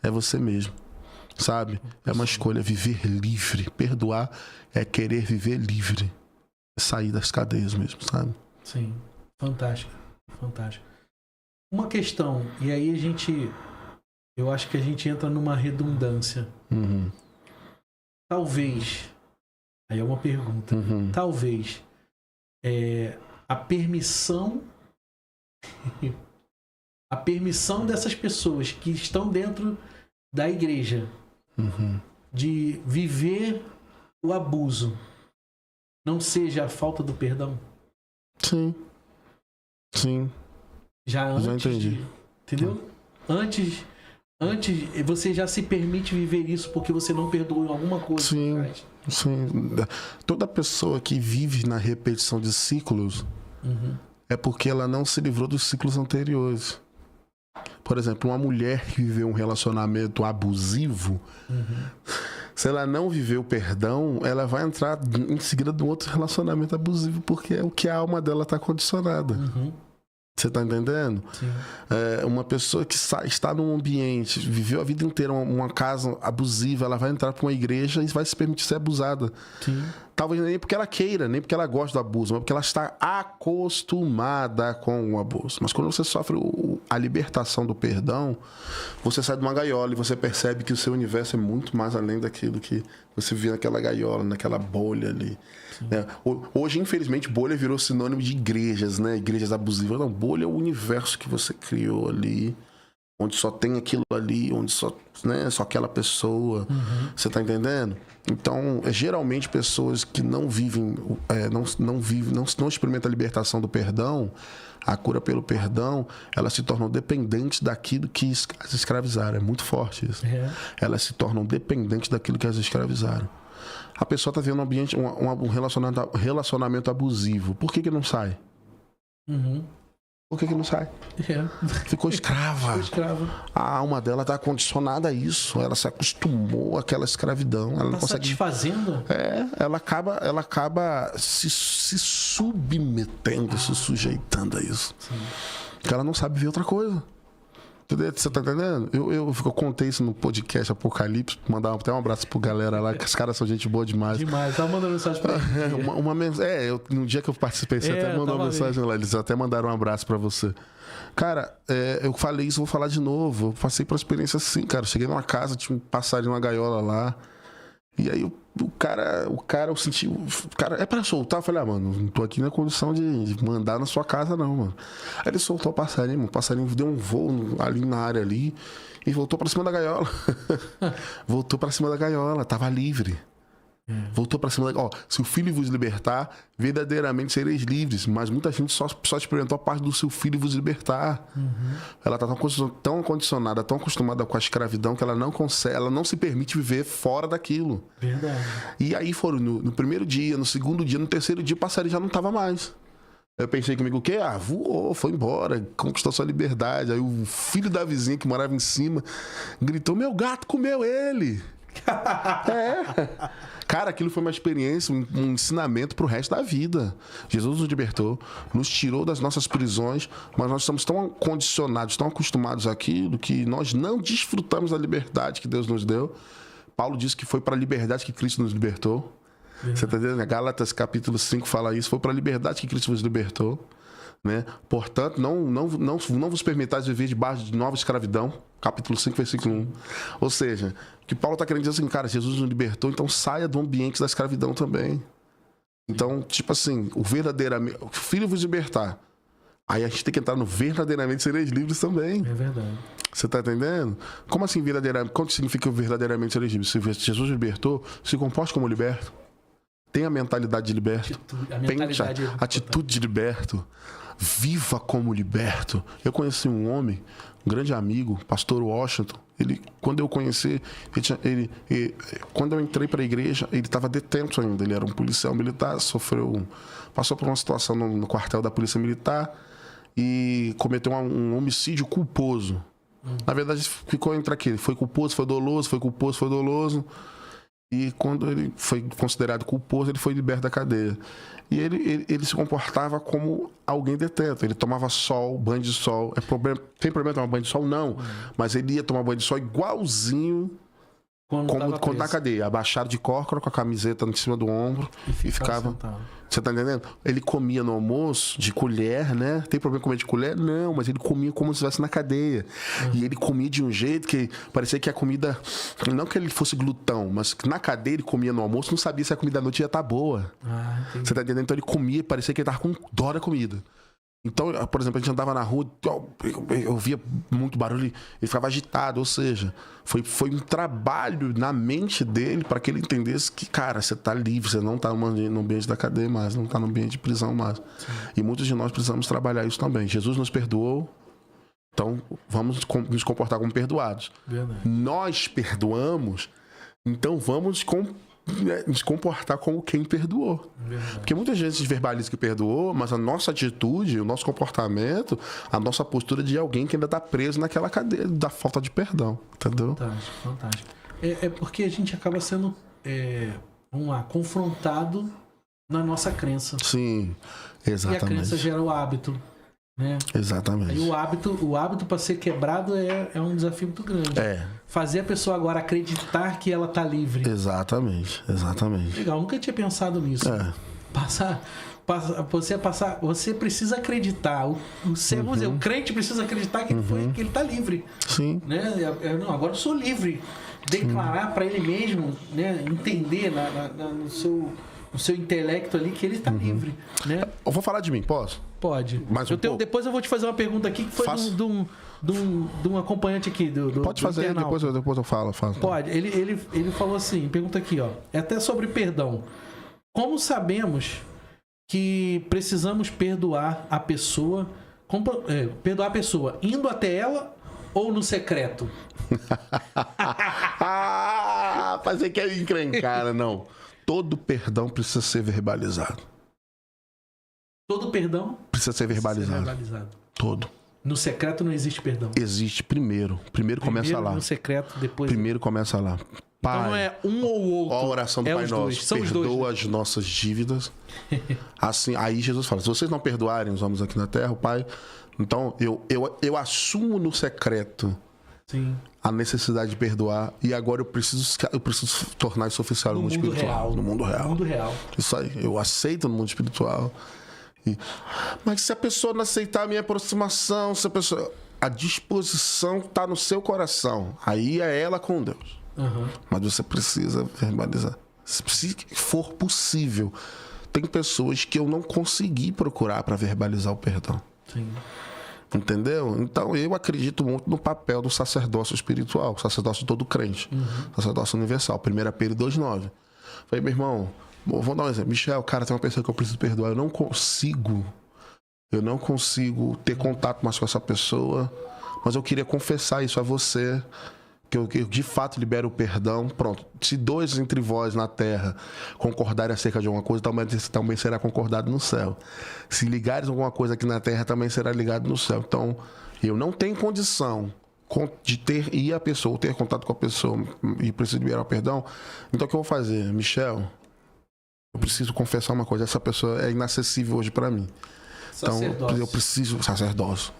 é você mesmo, sabe? É uma escolha, viver livre. Perdoar é querer viver livre, sair das cadeias mesmo, sabe? Sim, fantástico, fantástico. Uma questão, e aí eu acho que a gente entra numa redundância. Talvez, aí é uma pergunta, talvez a permissão dessas pessoas que estão dentro da igreja de viver o abuso não seja a falta do perdão? Sim. Já entendi. Entendeu? Antes você já se permite viver isso porque você não perdoou em alguma coisa. Sim. Toda pessoa que vive na repetição de ciclos é porque ela não se livrou dos ciclos anteriores. Por exemplo, uma mulher que viveu um relacionamento abusivo, se ela não viver o perdão, ela vai entrar em seguida de um outro relacionamento abusivo, porque é o que a alma dela está condicionada. Você está entendendo? Sim. Uma pessoa que está num ambiente, viveu a vida inteira uma casa abusiva, ela vai entrar para uma igreja e vai se permitir ser abusada. Sim. Talvez nem porque ela queira, nem porque ela gosta do abuso, mas porque ela está acostumada com o abuso. Mas quando você sofre a libertação do perdão, você sai de uma gaiola e você percebe que o seu universo é muito mais além daquilo que você vive naquela gaiola, naquela bolha ali. Hoje, infelizmente, bolha virou sinônimo de igrejas, né? Igrejas abusivas. Não, bolha é o universo que você criou ali, onde só tem aquilo ali, onde só aquela pessoa. Você tá entendendo? Então, geralmente, pessoas que não vivem, não experimentam a libertação do perdão, a cura pelo perdão, elas se tornam dependentes daquilo que as escravizaram. É muito forte isso. Elas se tornam dependentes daquilo que as escravizaram. A pessoa está vivendo um relacionamento abusivo. Por que não sai? Por que não sai? Ficou escrava. A alma dela está condicionada a isso. Ela se acostumou àquela escravidão. Ela não consegue. Satisfazendo? Ela acaba se submetendo, se sujeitando a isso. Sim. Porque ela não sabe ver outra coisa. Você tá entendendo? Eu contei isso no podcast Apocalipse, mandar até um abraço pro galera lá, que os caras são gente boa demais. Demais, tava mandando mensagem pra eles. No dia que eu participei, você até mandou uma mensagem lá, eles até mandaram um abraço pra você. Cara, eu falei isso, vou falar de novo. Eu passei por uma experiência assim, cara. Cheguei numa casa, tinha um passarinho, uma gaiola lá. E aí o cara, eu senti... O cara, é pra soltar? Eu falei, mano, não tô aqui na condição de mandar na sua casa, não, mano. Aí ele soltou o passarinho, o passarinho deu um voo ali na área ali e voltou pra cima da gaiola. Voltou pra cima da gaiola, tava livre. Voltou pra cima da... se o filho vos libertar, verdadeiramente sereis livres. Mas muita gente só experimentou a parte do seu filho vos libertar. Ela tá tão condicionada, tão acostumada com a escravidão que ela não consegue, ela não se permite viver fora daquilo. Verdade. E aí foram no primeiro dia, no segundo dia, no terceiro dia, o passarinho já não tava mais. Eu pensei comigo, o quê? Voou, foi embora, conquistou sua liberdade. Aí o filho da vizinha que morava em cima gritou, meu gato comeu ele. Cara, aquilo foi uma experiência, um ensinamento pro resto da vida. Jesus nos libertou, nos tirou das nossas prisões, mas nós estamos tão condicionados, tão acostumados àquilo, que nós não desfrutamos da liberdade que Deus nos deu. Paulo disse que foi para a liberdade que Cristo nos libertou. Você tá entendendo? Gálatas capítulo 5 fala isso. Foi para a liberdade que Cristo vos libertou. Né? Portanto, não vos permitais viver debaixo de nova escravidão. Capítulo 5, versículo 1. Ou seja, o que Paulo está querendo dizer assim, cara, Jesus nos libertou, então saia do ambiente da escravidão também. Então, tipo assim, o Filho vos libertar. Aí a gente tem que entrar no verdadeiramente sereis livres também. É verdade. Você tá entendendo? Como assim verdadeiramente? Quanto significa verdadeiramente sereis livres? Se Jesus libertou, se comporte como liberto. Tem a mentalidade de liberto. Atitude de liberto. Viva como liberto. Eu conheci um homem, um grande amigo, pastor Washington. Quando eu conheci, quando eu entrei para a igreja, ele estava detento ainda. Ele era um policial militar, passou por uma situação no quartel da polícia militar e cometeu um homicídio culposo. Na verdade, ficou entre aquele. Foi culposo, foi doloso, foi culposo, foi doloso. E quando ele foi considerado culposo, ele foi liberto da cadeia. E ele se comportava como alguém detento. Ele tomava sol, banho de sol. Tem problema tomar banho de sol? Não. Mas ele ia tomar banho de sol igualzinho quando na cadeia. Abaixado de cócora, com a camiseta em cima do ombro. E ficava... Você tá entendendo? Ele comia no almoço de colher, né? Tem problema comer de colher? Não, mas ele comia como se estivesse na cadeia. E ele comia de um jeito que parecia que a comida... Não que ele fosse glutão, mas que na cadeia ele comia no almoço, não sabia se a comida da noite ia estar boa. Você tá entendendo? Então ele comia, parecia que ele tava com dó da comida. Então, por exemplo, a gente andava na rua, eu via muito barulho, ele ficava agitado, ou seja, foi um trabalho na mente dele para que ele entendesse que, cara, você tá livre, você não tá no ambiente da cadeia mais, não tá no ambiente de prisão mais. Sim. E muitos de nós precisamos trabalhar isso também. Jesus nos perdoou, então vamos nos comportar como perdoados. Verdade. Nós perdoamos, então vamos nos comportar como quem perdoou. Verdade. Porque muita gente verbaliza que perdoou, mas a nossa atitude, o nosso comportamento, a nossa postura de alguém que ainda está preso naquela cadeia da falta de perdão. Entendeu? Fantástico, fantástico. É porque a gente acaba sendo confrontado na nossa crença. Sim, exatamente. E a crença gera o hábito. Né? Exatamente. E o hábito para ser quebrado é um desafio muito grande. Fazer a pessoa agora acreditar que ela tá livre. Exatamente. Legal, nunca tinha pensado nisso. Você precisa acreditar. Vamos dizer, o crente precisa acreditar que ele tá livre. Sim. Né? Não, agora eu sou livre. Declarar para ele mesmo, né? Entender no seu intelecto ali que ele está livre. Né? Eu vou falar de mim, posso? Pode. Depois eu vou te fazer uma pergunta aqui que foi de um acompanhante aqui. Pode fazer, depois eu falo. Pode. Ele falou assim, pergunta aqui, ó. É até sobre perdão. Como sabemos que precisamos perdoar a pessoa, indo até ela ou no secreto? Fazer que é encrencar, não. Todo perdão precisa ser verbalizado. Todo perdão precisa ser verbalizado. Todo. No secreto não existe perdão. Existe primeiro. Primeiro começa lá. No secreto, depois... Primeiro começa lá. Pai, então não é um ou outro. A oração do Pai Nosso. Perdoa as nossas dívidas. Assim, aí Jesus fala, se vocês não perdoarem os homens aqui na terra, o Pai... Então, eu assumo no secreto a necessidade de perdoar e agora eu preciso tornar isso oficial no mundo espiritual. No mundo real. Isso aí. Eu aceito no mundo espiritual. Mas se a pessoa não aceitar a minha aproximação, a disposição está no seu coração. Aí é ela com Deus. Mas você precisa verbalizar. Se for possível. Tem pessoas que eu não consegui procurar para verbalizar o perdão. Sim. Entendeu? Então eu acredito muito no papel do sacerdócio espiritual, sacerdócio de todo crente, sacerdócio universal. 1 Pedro 2,9. Falei, meu irmão, vamos dar um exemplo. Michel, cara, tem uma pessoa que eu preciso perdoar. Eu não consigo ter contato mais com essa pessoa, mas eu queria confessar isso a você, que eu de fato libero o perdão. Pronto. Se dois entre vós na terra concordarem acerca de alguma coisa, também será concordado no céu. Se ligares alguma coisa aqui na terra, também será ligado no céu. Então, eu não tenho condição de ir a pessoa, ter contato com a pessoa e preciso liberar o perdão. Então, o que eu vou fazer? Michel, eu preciso confessar uma coisa. Essa pessoa é inacessível hoje para mim. Então, eu preciso... Sacerdócio.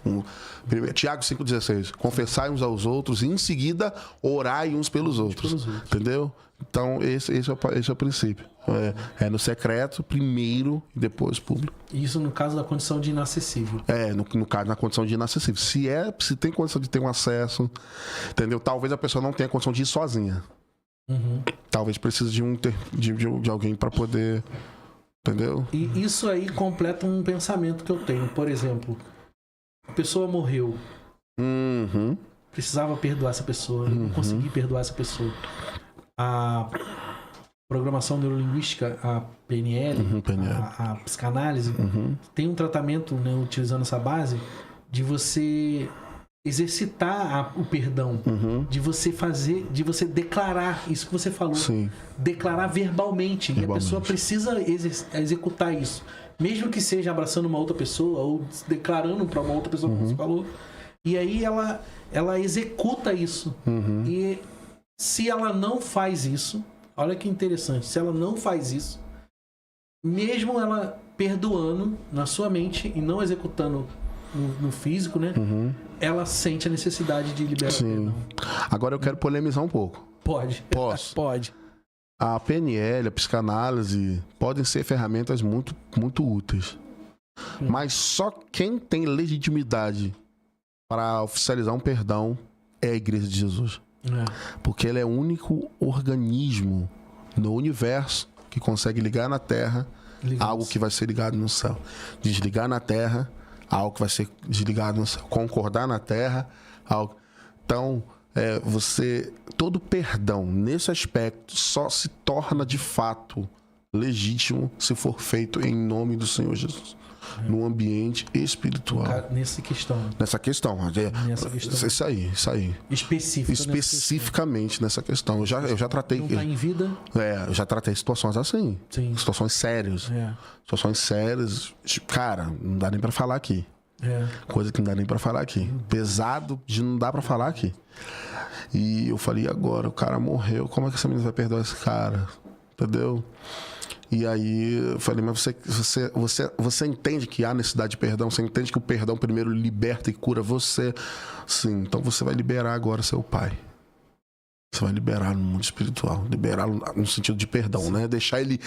Tiago 5,16. Confessai uns aos outros e, em seguida, orai uns pelos outros. Entendeu? Então, esse é o princípio. É no secreto, primeiro, e depois público. Isso no caso da condição de inacessível. No caso, na condição de inacessível. Se tem condição de ter um acesso, entendeu? Talvez a pessoa não tenha condição de ir sozinha. Talvez precise de alguém para poder... Entendeu? E isso aí completa um pensamento que eu tenho. Por exemplo, a pessoa morreu. Precisava perdoar essa pessoa. Não consegui perdoar essa pessoa. A programação neurolinguística, a PNL, a psicanálise, tem um tratamento, né, utilizando essa base, de você exercitar o perdão, de você declarar isso que você falou. Sim. Declarar verbalmente. E a pessoa precisa executar isso. Mesmo que seja abraçando uma outra pessoa ou declarando para uma outra pessoa como você falou. E aí ela executa isso. E se ela não faz isso, olha que interessante, se ela não faz isso, mesmo ela perdoando na sua mente e não executando no físico, né? Ela sente a necessidade de liberar perdão. Agora eu quero polemizar um pouco. Pode. Posso? Pode. A PNL, a psicanálise podem ser ferramentas muito, muito úteis. Mas só quem tem legitimidade para oficializar um perdão é a Igreja de Jesus. Porque ela é o único organismo no universo que consegue ligar na Terra algo que vai ser ligado no céu. Desligar na Terra algo que vai ser desligado no céu. Concordar na Terra algo. Então, todo perdão nesse aspecto só se torna de fato legítimo se for feito em nome do Senhor Jesus. No ambiente espiritual. Nessa questão. Isso aí. Especificamente nessa questão. Eu já tratei. Não tá em vida? Eu já tratei situações assim. Sim. Situações sérias. Situações sérias. Cara, não dá nem pra falar aqui. Coisa que não dá nem pra falar aqui. Pesado de não dá pra falar aqui. E eu falei, agora, o cara morreu. Como é que essa menina vai perdoar esse cara? Entendeu? E aí eu falei, mas você entende que há necessidade de perdão? Você entende que o perdão primeiro liberta e cura você? Sim, então você vai liberar agora seu pai. Você vai liberar no mundo espiritual. Liberá-lo no sentido de perdão, né? Deixar ele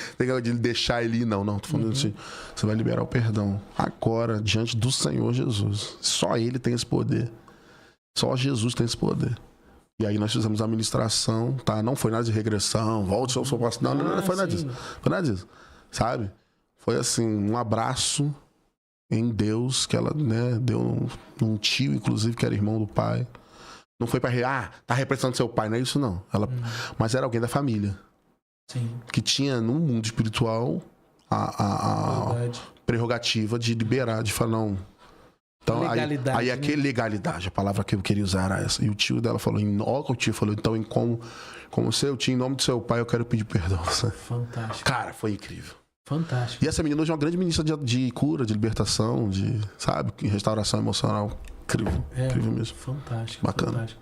ir, não. Tô falando assim. Você vai liberar o perdão agora, diante do Senhor Jesus. Só Ele tem esse poder. Só Jesus tem esse poder. E aí nós fizemos a ministração, tá? Não foi nada de regressão, volte ao seu passado. Não foi nada disso. Foi nada disso, sabe? Foi assim, um abraço em Deus que ela, né, deu num tio, inclusive, que era irmão do pai. Não foi pra tá representando seu pai, não é isso não. Mas era alguém da família. Sim. Que tinha no mundo espiritual a prerrogativa de liberar, de falar, não. Então, legalidade, aí aquele legalidade, a palavra que eu queria usar era essa. E o tio dela falou, o tio falou, então, como seu tio, em nome do seu pai, eu quero pedir perdão. Fantástico. Cara, foi incrível. Fantástico. E essa menina hoje é uma grande ministra de cura, de libertação, de, sabe, restauração emocional. Incrível. Incrível mesmo. Fantástico. Bacana. Fantástico.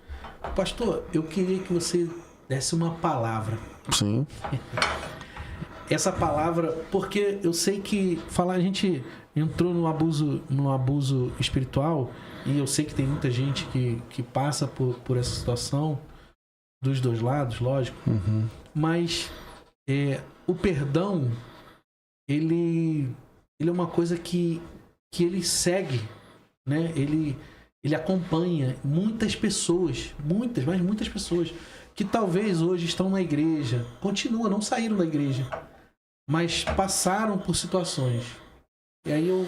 Pastor, eu queria que você desse uma palavra. Sim. Essa palavra, porque eu sei que a gente entrou no abuso espiritual, e eu sei que tem muita gente que passa por essa situação, dos dois lados, lógico. Mas o perdão, ele é uma coisa que ele segue, né? Ele acompanha muitas pessoas, muitas pessoas que talvez hoje estão na igreja, não saíram da igreja, mas passaram por situações. E aí eu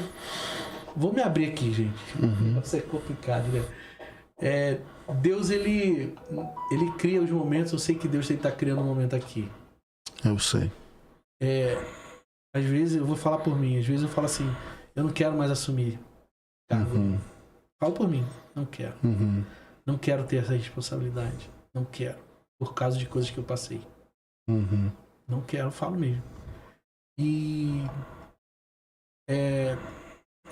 vou me abrir aqui, gente. Vai ser complicado, né? Deus, ele cria os momentos. Eu sei que Deus está criando um momento aqui. Eu sei. Às vezes eu vou falar por mim. Às vezes eu falo assim, eu não quero mais assumir cargo. Falo por mim, não quero. Não quero ter essa responsabilidade. Não quero. Por causa de coisas que eu passei. Não quero, falo mesmo. E é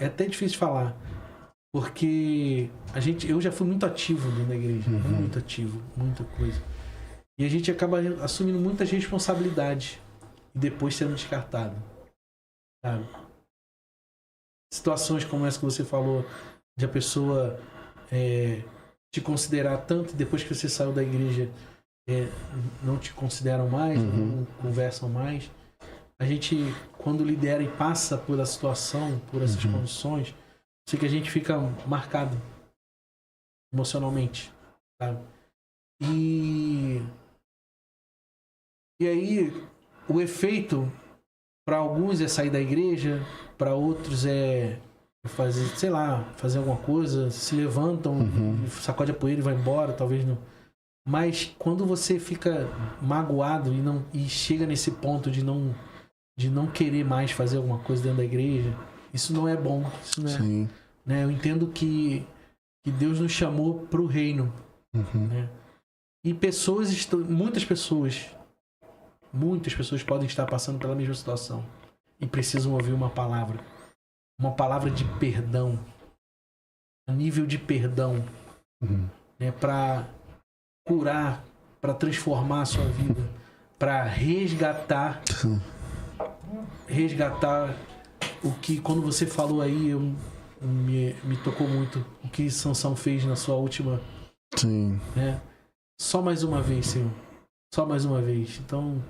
até difícil de falar, porque eu já fui muito ativo dentro da igreja, muito ativo, muita coisa. E a gente acaba assumindo muitas responsabilidades e depois sendo descartado, sabe? situações como essa que você falou, de a pessoa te considerar tanto, depois que você saiu da igreja, não te consideram mais, não conversam mais. A gente, quando lidera e passa por a situação, por essas condições, sei que a gente fica marcado emocionalmente, sabe? E aí, o efeito para alguns é sair da igreja, para outros é fazer, sei lá, fazer alguma coisa, se levantam, sacode a poeira e vai embora, talvez não. Mas quando você fica magoado e chega nesse ponto de não querer mais fazer alguma coisa dentro da igreja, isso não é bom. Isso não é, Sim. né? Eu entendo que Deus nos chamou para o reino. Né? E muitas pessoas podem estar passando pela mesma situação e precisam ouvir uma palavra de perdão, a nível de perdão, né? Para curar, para transformar a sua vida, para resgatar o que, quando você falou aí, me tocou muito o que Sansão fez na sua última. Sim. Né? Só mais uma vez, Senhor. Só mais uma vez. Então,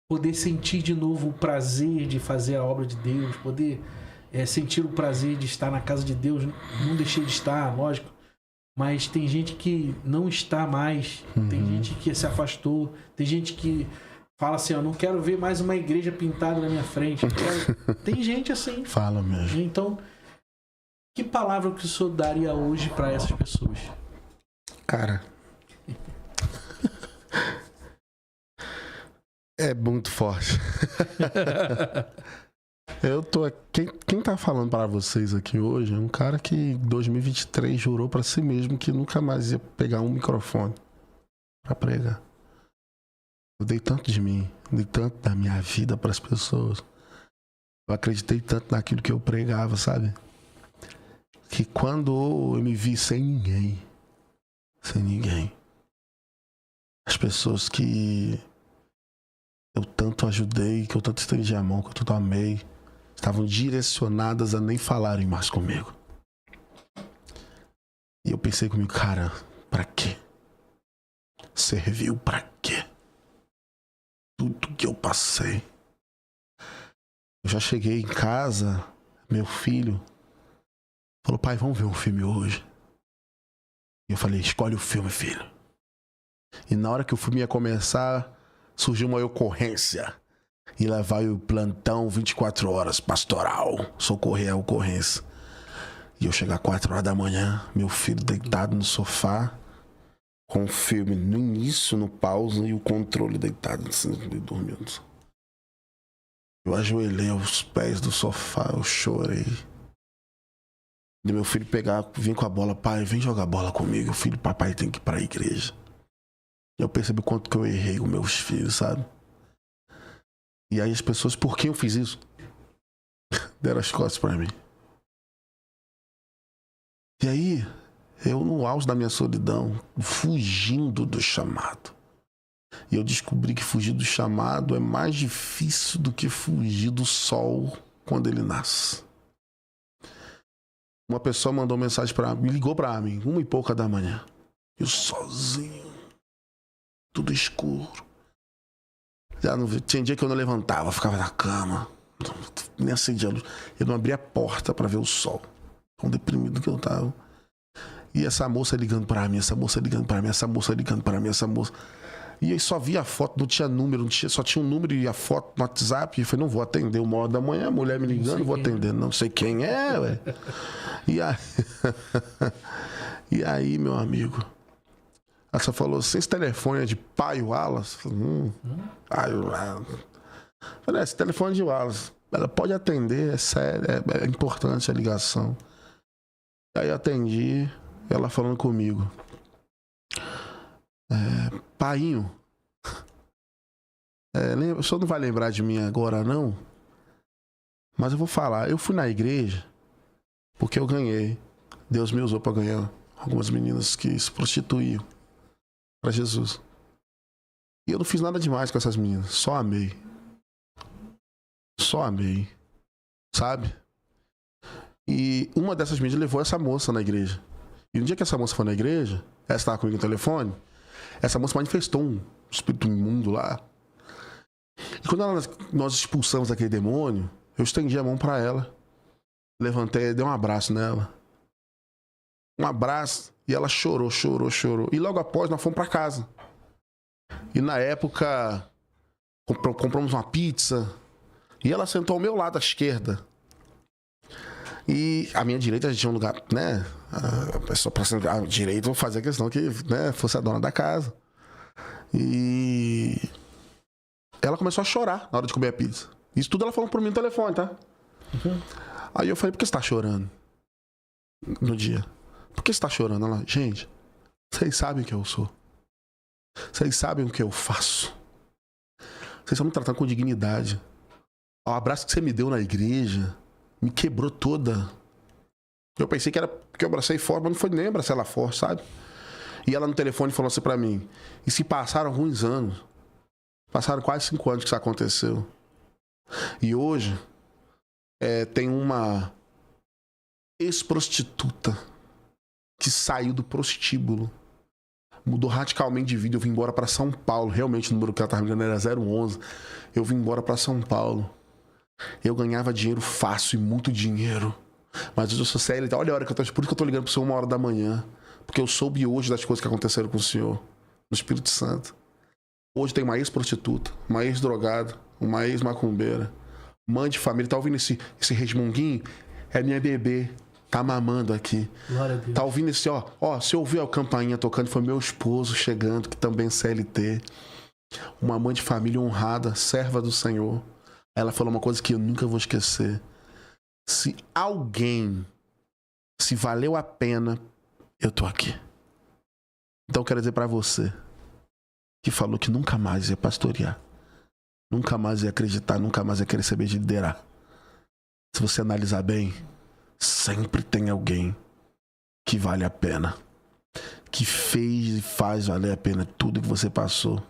poder sentir de novo o prazer de fazer a obra de Deus, poder sentir o prazer de estar na casa de Deus. Não deixei de estar, lógico. Mas tem gente que não está mais. Tem gente que se afastou. Tem gente que fala assim, eu não quero ver mais uma igreja pintada na minha frente. Tem gente assim. Fala mesmo. Então, que palavra que o senhor daria hoje para essas pessoas? Cara, é muito forte. Quem tá falando para vocês aqui hoje é um cara que em 2023 jurou para si mesmo que nunca mais ia pegar um microfone para pregar. Eu dei tanto de mim, dei tanto da minha vida para as pessoas. Eu acreditei tanto naquilo que eu pregava, sabe? Que quando eu me vi sem ninguém, as pessoas que eu tanto ajudei, que eu tanto estendi a mão, que eu tanto amei, estavam direcionadas a nem falarem mais comigo. E eu pensei comigo, cara, pra quê? Serviu pra quê? Tudo que eu passei. Eu já cheguei em casa, meu filho falou, pai, vamos ver um filme hoje. E eu falei, escolhe o filme, filho. E na hora que o filme ia começar, surgiu uma ocorrência. E lá vai o plantão 24 horas, pastoral, socorrer a ocorrência. E eu chegar 4 horas da manhã, meu filho deitado no sofá, com o filme no início, no pausa, e o controle deitado, assim, dormindo. Eu ajoelhei aos pés do sofá, eu chorei. E meu filho vir com a bola, pai, vem jogar bola comigo, filho, papai tem que ir pra igreja. E eu percebi o quanto que eu errei com meus filhos, sabe? E aí as pessoas, por que eu fiz isso? Deram as costas pra mim. E aí, eu no auge da minha solidão, fugindo do chamado. E eu descobri que fugir do chamado é mais difícil do que fugir do sol quando ele nasce. Uma pessoa mandou mensagem pra mim, me ligou pra mim, 1h pouca da manhã. Eu sozinho, tudo escuro. Tinha dia que eu não levantava, ficava na cama, nem acendia a luz. Eu não abria a porta pra ver o sol. Tão deprimido que eu tava. E essa moça ligando pra mim, essa moça ligando pra mim, essa moça ligando pra mim, essa moça. E aí só via a foto, não tinha número, só tinha um número e a foto no WhatsApp. E eu falei, não vou atender 1h da manhã, a mulher me ligando, não vou atender, não sei quem é, ué. E aí, meu amigo, ela só falou, esse telefone é de pai Wallace? Falei, esse telefone é de Wallace. Ela pode atender, é sério, é importante a ligação. Aí eu atendi, ela falando comigo. Painho, o senhor não vai lembrar de mim agora, não? Mas eu vou falar, eu fui na igreja porque eu ganhei. Deus me usou para ganhar algumas meninas que se prostituíam para Jesus. E eu não fiz nada demais com essas meninas, só amei. Só amei, sabe? E uma dessas meninas levou essa moça na igreja. E no dia que essa moça foi na igreja, ela estava comigo no telefone, essa moça manifestou um espírito imundo lá. E quando nós expulsamos aquele demônio, eu estendi a mão para ela. Levantei e dei um abraço nela. Um abraço. E ela chorou. E logo após nós fomos para casa. E na época compramos uma pizza. E ela sentou ao meu lado à esquerda. E à minha direita a gente tinha um lugar, né? A pessoa para sentar à direita, vou fazer a questão que, né, fosse a dona da casa. E ela começou a chorar na hora de comer a pizza. Isso tudo ela falou por mim no telefone, tá? Uhum. Aí eu falei, por que você tá chorando? No dia. Por que você tá chorando? Ela, gente, vocês sabem o que eu sou. Vocês sabem o que eu faço. Vocês estão me tratando com dignidade. O abraço que você me deu na igreja me quebrou toda. Eu pensei que era porque eu abracei forte, mas não foi nem abraçar ela forte, sabe? E ela no telefone falou assim pra mim, e se passaram alguns anos, passaram quase 5 anos que isso aconteceu. E hoje tem uma ex-prostituta que saiu do prostíbulo, mudou radicalmente de vida. Eu vim embora pra São Paulo. Realmente o número que ela tava me dando era 011. Eu vim embora pra São Paulo. Eu ganhava dinheiro fácil e muito dinheiro. Mas hoje eu sou CLT. Olha a hora que eu tô. Por isso que eu tô ligando pro senhor 1h da manhã. Porque eu soube hoje das coisas que aconteceram com o senhor. No Espírito Santo. Hoje tem uma ex-prostituta, uma ex-drogada, uma ex-macumbeira. Mãe de família. Tá ouvindo esse resmunguinho? É minha bebê. Tá mamando aqui. Glória a Deus. Tá ouvindo esse, ó. Você ouviu a campainha tocando? Foi meu esposo chegando, que também é CLT. Uma mãe de família honrada, serva do Senhor. Ela falou uma coisa que eu nunca vou esquecer. Se valeu a pena, eu tô aqui. Então eu quero dizer pra você que falou que nunca mais ia pastorear, nunca mais ia acreditar, nunca mais ia querer saber de liderar. Se você analisar bem, sempre tem alguém que vale a pena, que fez e faz valer a pena tudo que você passou.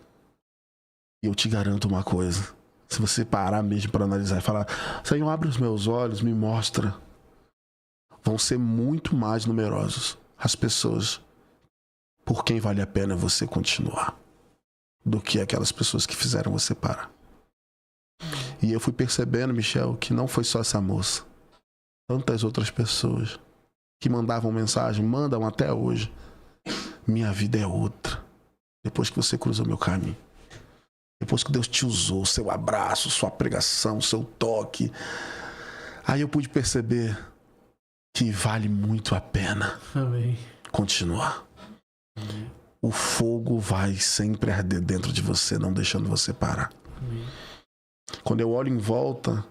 E eu te garanto uma coisa. Se você parar mesmo para analisar e falar, Senhor, abre os meus olhos, me mostra, vão ser muito mais numerosos as pessoas por quem vale a pena você continuar do que aquelas pessoas que fizeram você parar. E eu fui percebendo, Michel, que não foi só essa moça. Tantas outras pessoas que mandavam mensagem, mandam até hoje. Minha vida é outra. Depois que você cruzou meu caminho. Depois que Deus te usou, seu abraço, sua pregação, seu toque. Aí eu pude perceber que vale muito a pena continuar. Amém. O fogo vai sempre arder dentro de você, não deixando você parar. Amém. Quando eu olho em volta,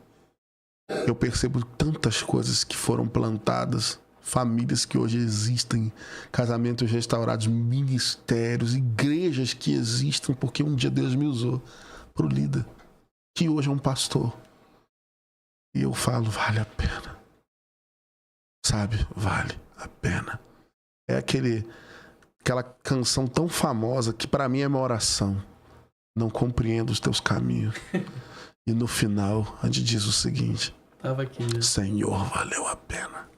eu percebo tantas coisas que foram plantadas, famílias que hoje existem, casamentos restaurados, ministérios, igrejas que existem, porque um dia Deus me usou para o líder, que hoje é um pastor. E eu falo, vale a pena. Sabe? Vale a pena. É aquela canção tão famosa que para mim é uma oração. Não compreendo os teus caminhos. E no final, a gente diz o seguinte: Senhor, valeu a pena.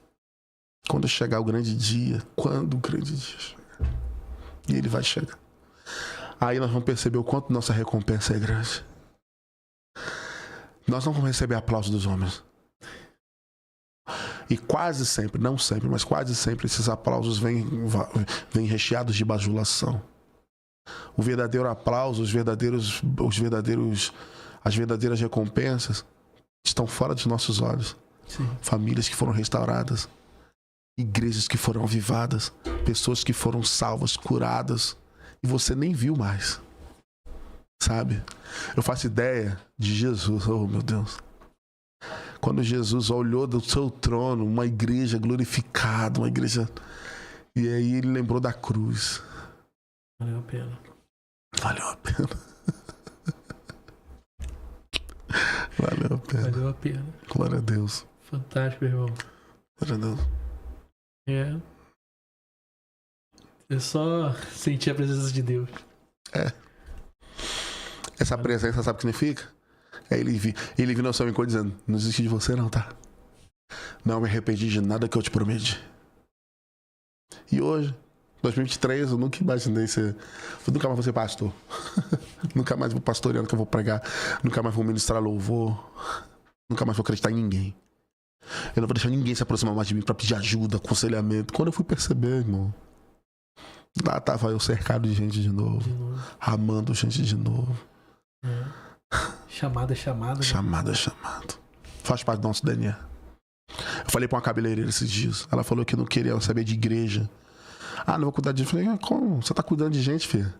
Quando chegar o grande dia, quando o grande dia chegar, e ele vai chegar, aí nós vamos perceber o quanto nossa recompensa é grande. Nós não vamos receber aplauso dos homens. E quase sempre, não sempre, mas quase sempre esses aplausos vêm recheados de bajulação. O verdadeiro aplauso, as verdadeiras recompensas estão fora dos nossos olhos. Sim. Famílias que foram restauradas, igrejas que foram avivadas, pessoas que foram salvas, curadas, e você nem viu mais. Sabe? Eu faço ideia de Jesus, oh meu Deus. Quando Jesus olhou do seu trono, uma igreja glorificada, uma igreja... E aí ele lembrou da cruz. Valeu a pena. Valeu a pena. Valeu a pena. Valeu a pena. Glória a Deus. Fantástico, irmão. Glória a Deus. Eu só senti a presença de Deus. Essa presença, sabe o que significa? Ele viu nosso amigo dizendo, não desiste de você não, tá? Não me arrependi de nada que eu te prometi. E hoje, 2023, eu nunca imaginei ser... Eu nunca mais vou ser pastor. Nunca mais vou pastoreando, que eu vou pregar. Nunca mais vou ministrar louvor. Nunca mais vou acreditar em ninguém. Eu não vou deixar ninguém se aproximar mais de mim pra pedir ajuda, aconselhamento. Quando eu fui perceber, irmão, lá tava eu cercado de gente de novo. Amando gente de novo. Chamada é chamada. Chamada é chamada. Faz parte do nosso DNA. Eu falei pra uma cabeleireira esses dias. Ela falou que não queria saber de igreja. Ah, não vou cuidar de gente. Eu falei, como? Você tá cuidando de gente, filho?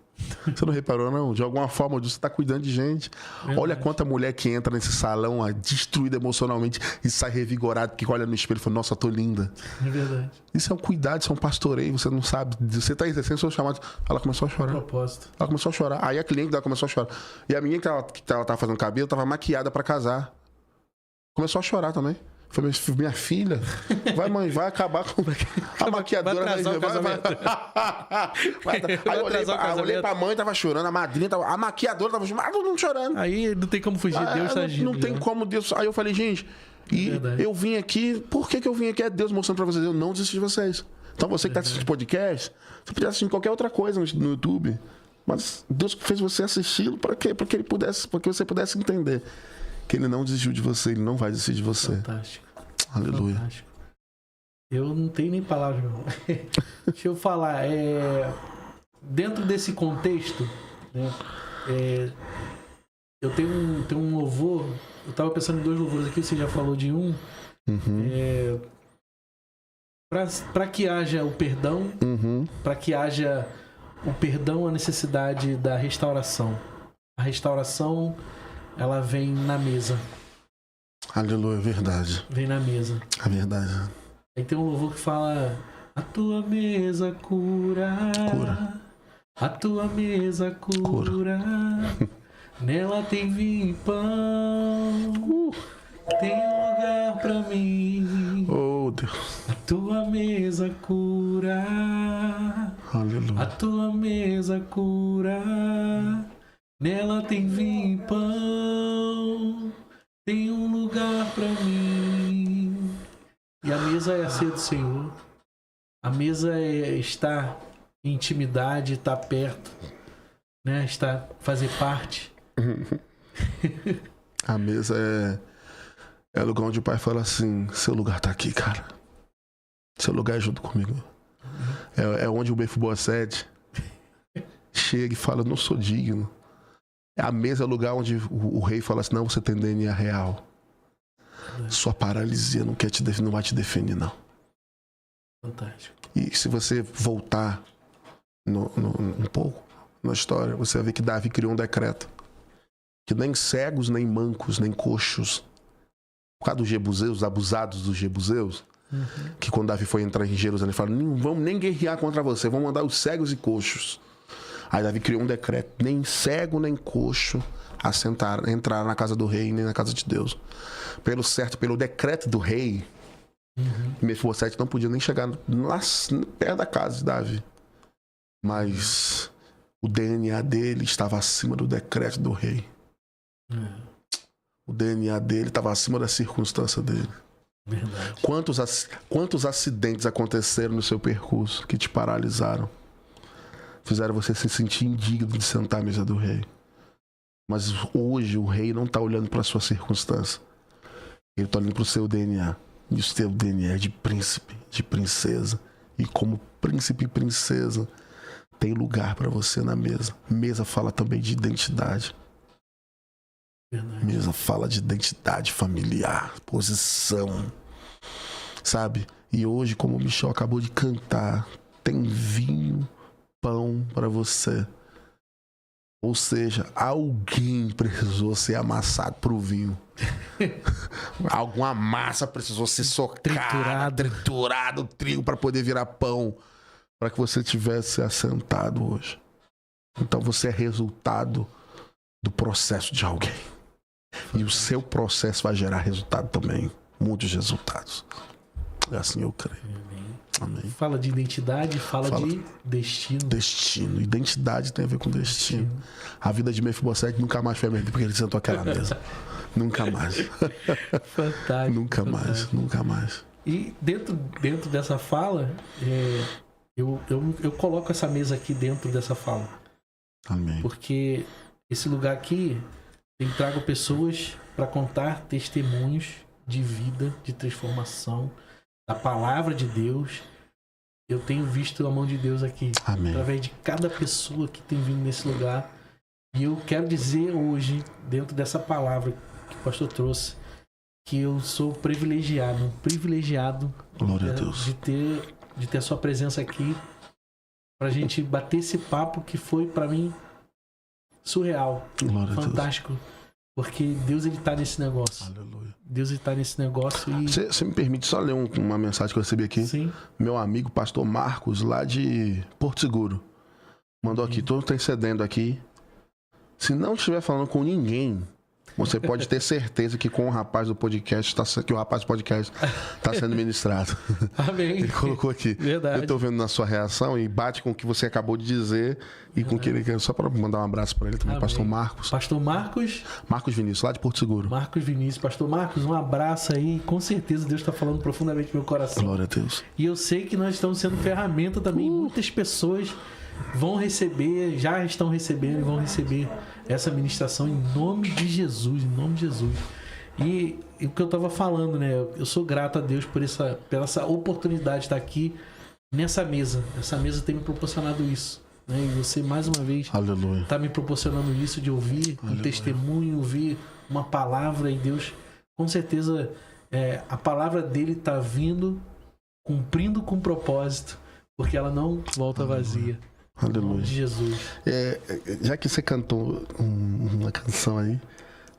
Você não reparou, não? De alguma forma, você tá cuidando de gente. Verdade. Olha quanta mulher que entra nesse salão destruída emocionalmente e sai revigorada, que olha no espelho e fala, nossa, tô linda. É verdade. Isso é um cuidado, isso é um pastoreio, você não sabe. Você tá exercendo o seu chamado. Ela começou a chorar. Propósito. Ela começou a chorar. Aí a cliente dela começou a chorar. E a menina que ela tava fazendo cabelo tava maquiada pra casar. Começou a chorar também. Falei, minha filha, vai, mãe, vai acabar com a maquiadora. Vai atrasar o casamento. Aí eu olhei pra mãe, tava chorando, a madrinha tava... A maquiadora tava chorando, todo mundo chorando. Aí não tem como fugir, Deus tá agindo. Não tem como Deus... Aí eu falei, gente, eu vim aqui... Por que eu vim aqui? É Deus mostrando pra vocês, eu não desisti de vocês. Então você que tá assistindo podcast, você podia assistir qualquer outra coisa no YouTube, mas Deus fez você assisti-lo pra quê? Pra que você pudesse entender que ele não desistiu de você, ele não vai desistir de você. Fantástico. Aleluia. Fantástico. Eu não tenho nem palavras, meu irmão. Deixa eu falar. Dentro desse contexto, né, eu tenho um louvor. Eu tava pensando em 2 louvores aqui, você já falou de um. Para que haja o perdão, para que haja o perdão, a necessidade da restauração. A restauração, ela vem na mesa. Aleluia, verdade. Vem na mesa. É verdade. Aí tem um louvor que fala: a tua mesa cura. A tua mesa cura. Nela tem vinho e pão. Tem lugar pra mim. Oh, Deus. A tua mesa cura. Aleluia. A tua mesa cura. Nela tem vinho e pão. Tem um lugar pra mim. E a mesa é a ceia do Senhor. A mesa é estar em intimidade, estar perto, né? Fazer parte. A mesa é o lugar onde o pai fala assim: seu lugar tá aqui, cara. Seu lugar é junto comigo. É onde o Mefibosete chega e fala: não sou digno. A mesa é o lugar onde o rei fala assim: não, você tem DNA real. Sua paralisia não vai te definir, não. Fantástico. E se você voltar um pouco na história, você vai ver que Davi criou um decreto que nem cegos, nem mancos, nem coxos, por causa dos jebuseus, abusados dos jebuseus, que quando Davi foi entrar em Jerusalém, ele falou: não vamos nem guerrear contra você, vamos mandar os cegos e coxos. Aí Davi criou um decreto: nem cego, nem coxo entrar na casa do rei, nem na casa de Deus. Pelo decreto do rei, Mefibosete não podia nem chegar lá perto da casa de Davi. Mas o DNA dele estava acima do decreto do rei. O DNA dele estava acima da circunstância dele. Verdade. Quantos acidentes aconteceram no seu percurso que te paralisaram? Fizeram você se sentir indigno de sentar à mesa do rei. Mas hoje o rei não está olhando para a sua circunstância. Ele está olhando para o seu DNA. E o seu DNA é de príncipe, de princesa. E como príncipe e princesa, tem lugar para você na mesa. Mesa fala também de identidade. Verdade. Mesa fala de identidade familiar, posição. Sabe? E hoje, como o Michel acabou de cantar, tem vinho, pão para você. Ou seja, alguém precisou ser amassado pro vinho. Alguma massa precisou ser socada, triturado o trigo para poder virar pão, para que você tivesse assentado hoje. Então você é resultado do processo de alguém. E o seu processo vai gerar resultado também. Muitos resultados. É assim eu creio. Amém. Fala de identidade, fala de destino. Destino. Identidade tem a ver com destino. A vida de Mefibosete nunca mais foi a mesma porque ele sentou àquela mesa. Nunca mais. Fantástico. Nunca mais. E dentro dessa fala, eu coloco essa mesa aqui dentro dessa fala. Amém. Porque esse lugar aqui, eu trago pessoas para contar testemunhos de vida, de transformação, da palavra de Deus. Eu tenho visto a mão de Deus aqui. Amém. Através de cada pessoa que tem vindo nesse lugar. E eu quero dizer hoje, dentro dessa palavra que o pastor trouxe, que eu sou privilegiado Glória a Deus. de ter a sua presença aqui pra gente bater esse papo que foi pra mim surreal, Glória fantástico, porque Deus ele tá nesse negócio. Aleluia. Deus ele tá nesse negócio e... Você me permite só ler uma mensagem que eu recebi aqui? Sim. Meu amigo pastor Marcos, lá de Porto Seguro, mandou aqui, tô intercedendo aqui. Se não estiver falando com ninguém, você pode ter certeza que com o rapaz do podcast, que o rapaz do podcast está sendo ministrado. Amém. Ele colocou aqui. Verdade. Eu estou vendo na sua reação e bate com o que você acabou de dizer e com o que ele quer. Só para mandar um abraço para ele também, Amém. pastor Marcos. Pastor Marcos. Marcos Vinícius, lá de Porto Seguro. Marcos Vinícius. Pastor Marcos, um abraço aí. Com certeza Deus está falando profundamente no meu coração. Glória a Deus. E eu sei que nós estamos sendo ferramenta também. Muitas pessoas vão receber, já estão recebendo e vão receber essa ministração em nome de Jesus, em nome de Jesus. E o que eu estava falando, né? Eu sou grato a Deus por essa oportunidade de estar aqui nessa mesa. Essa mesa tem me proporcionado isso, né? E você, mais uma vez, está me proporcionando isso de ouvir um testemunho, ouvir uma palavra. E Deus, com certeza, a palavra dele está vindo, cumprindo com propósito, porque ela não volta vazia. Aleluia. Em nome de Jesus. Já que você cantou uma canção aí,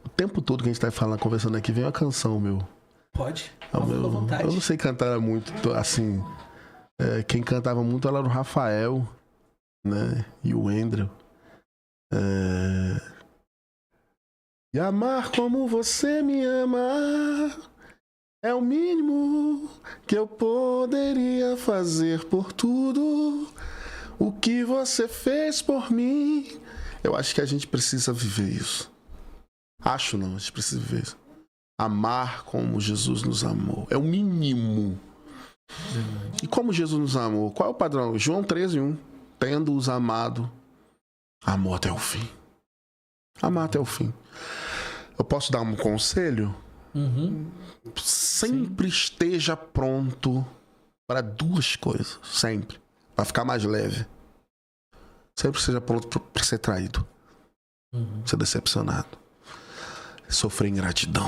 o tempo todo que a gente tá falando, conversando aqui, vem uma canção, meu. Pode? Fica à vontade. Eu não sei cantar muito, assim. Quem cantava muito era o Rafael, né? E o Wendel. E amar como você me ama é o mínimo que eu poderia fazer por tudo o que você fez por mim. Eu acho que a gente precisa viver isso. A gente precisa viver isso. Amar como Jesus nos amou. É o mínimo. E como Jesus nos amou? Qual é o padrão? João 13:1. Tendo-os amado, amou até o fim. Amar até o fim. Eu posso dar um conselho? Sempre esteja pronto para duas coisas. Sempre. Para ficar mais leve. Sempre esteja pronto para ser traído. Ser decepcionado. Sofrer ingratidão.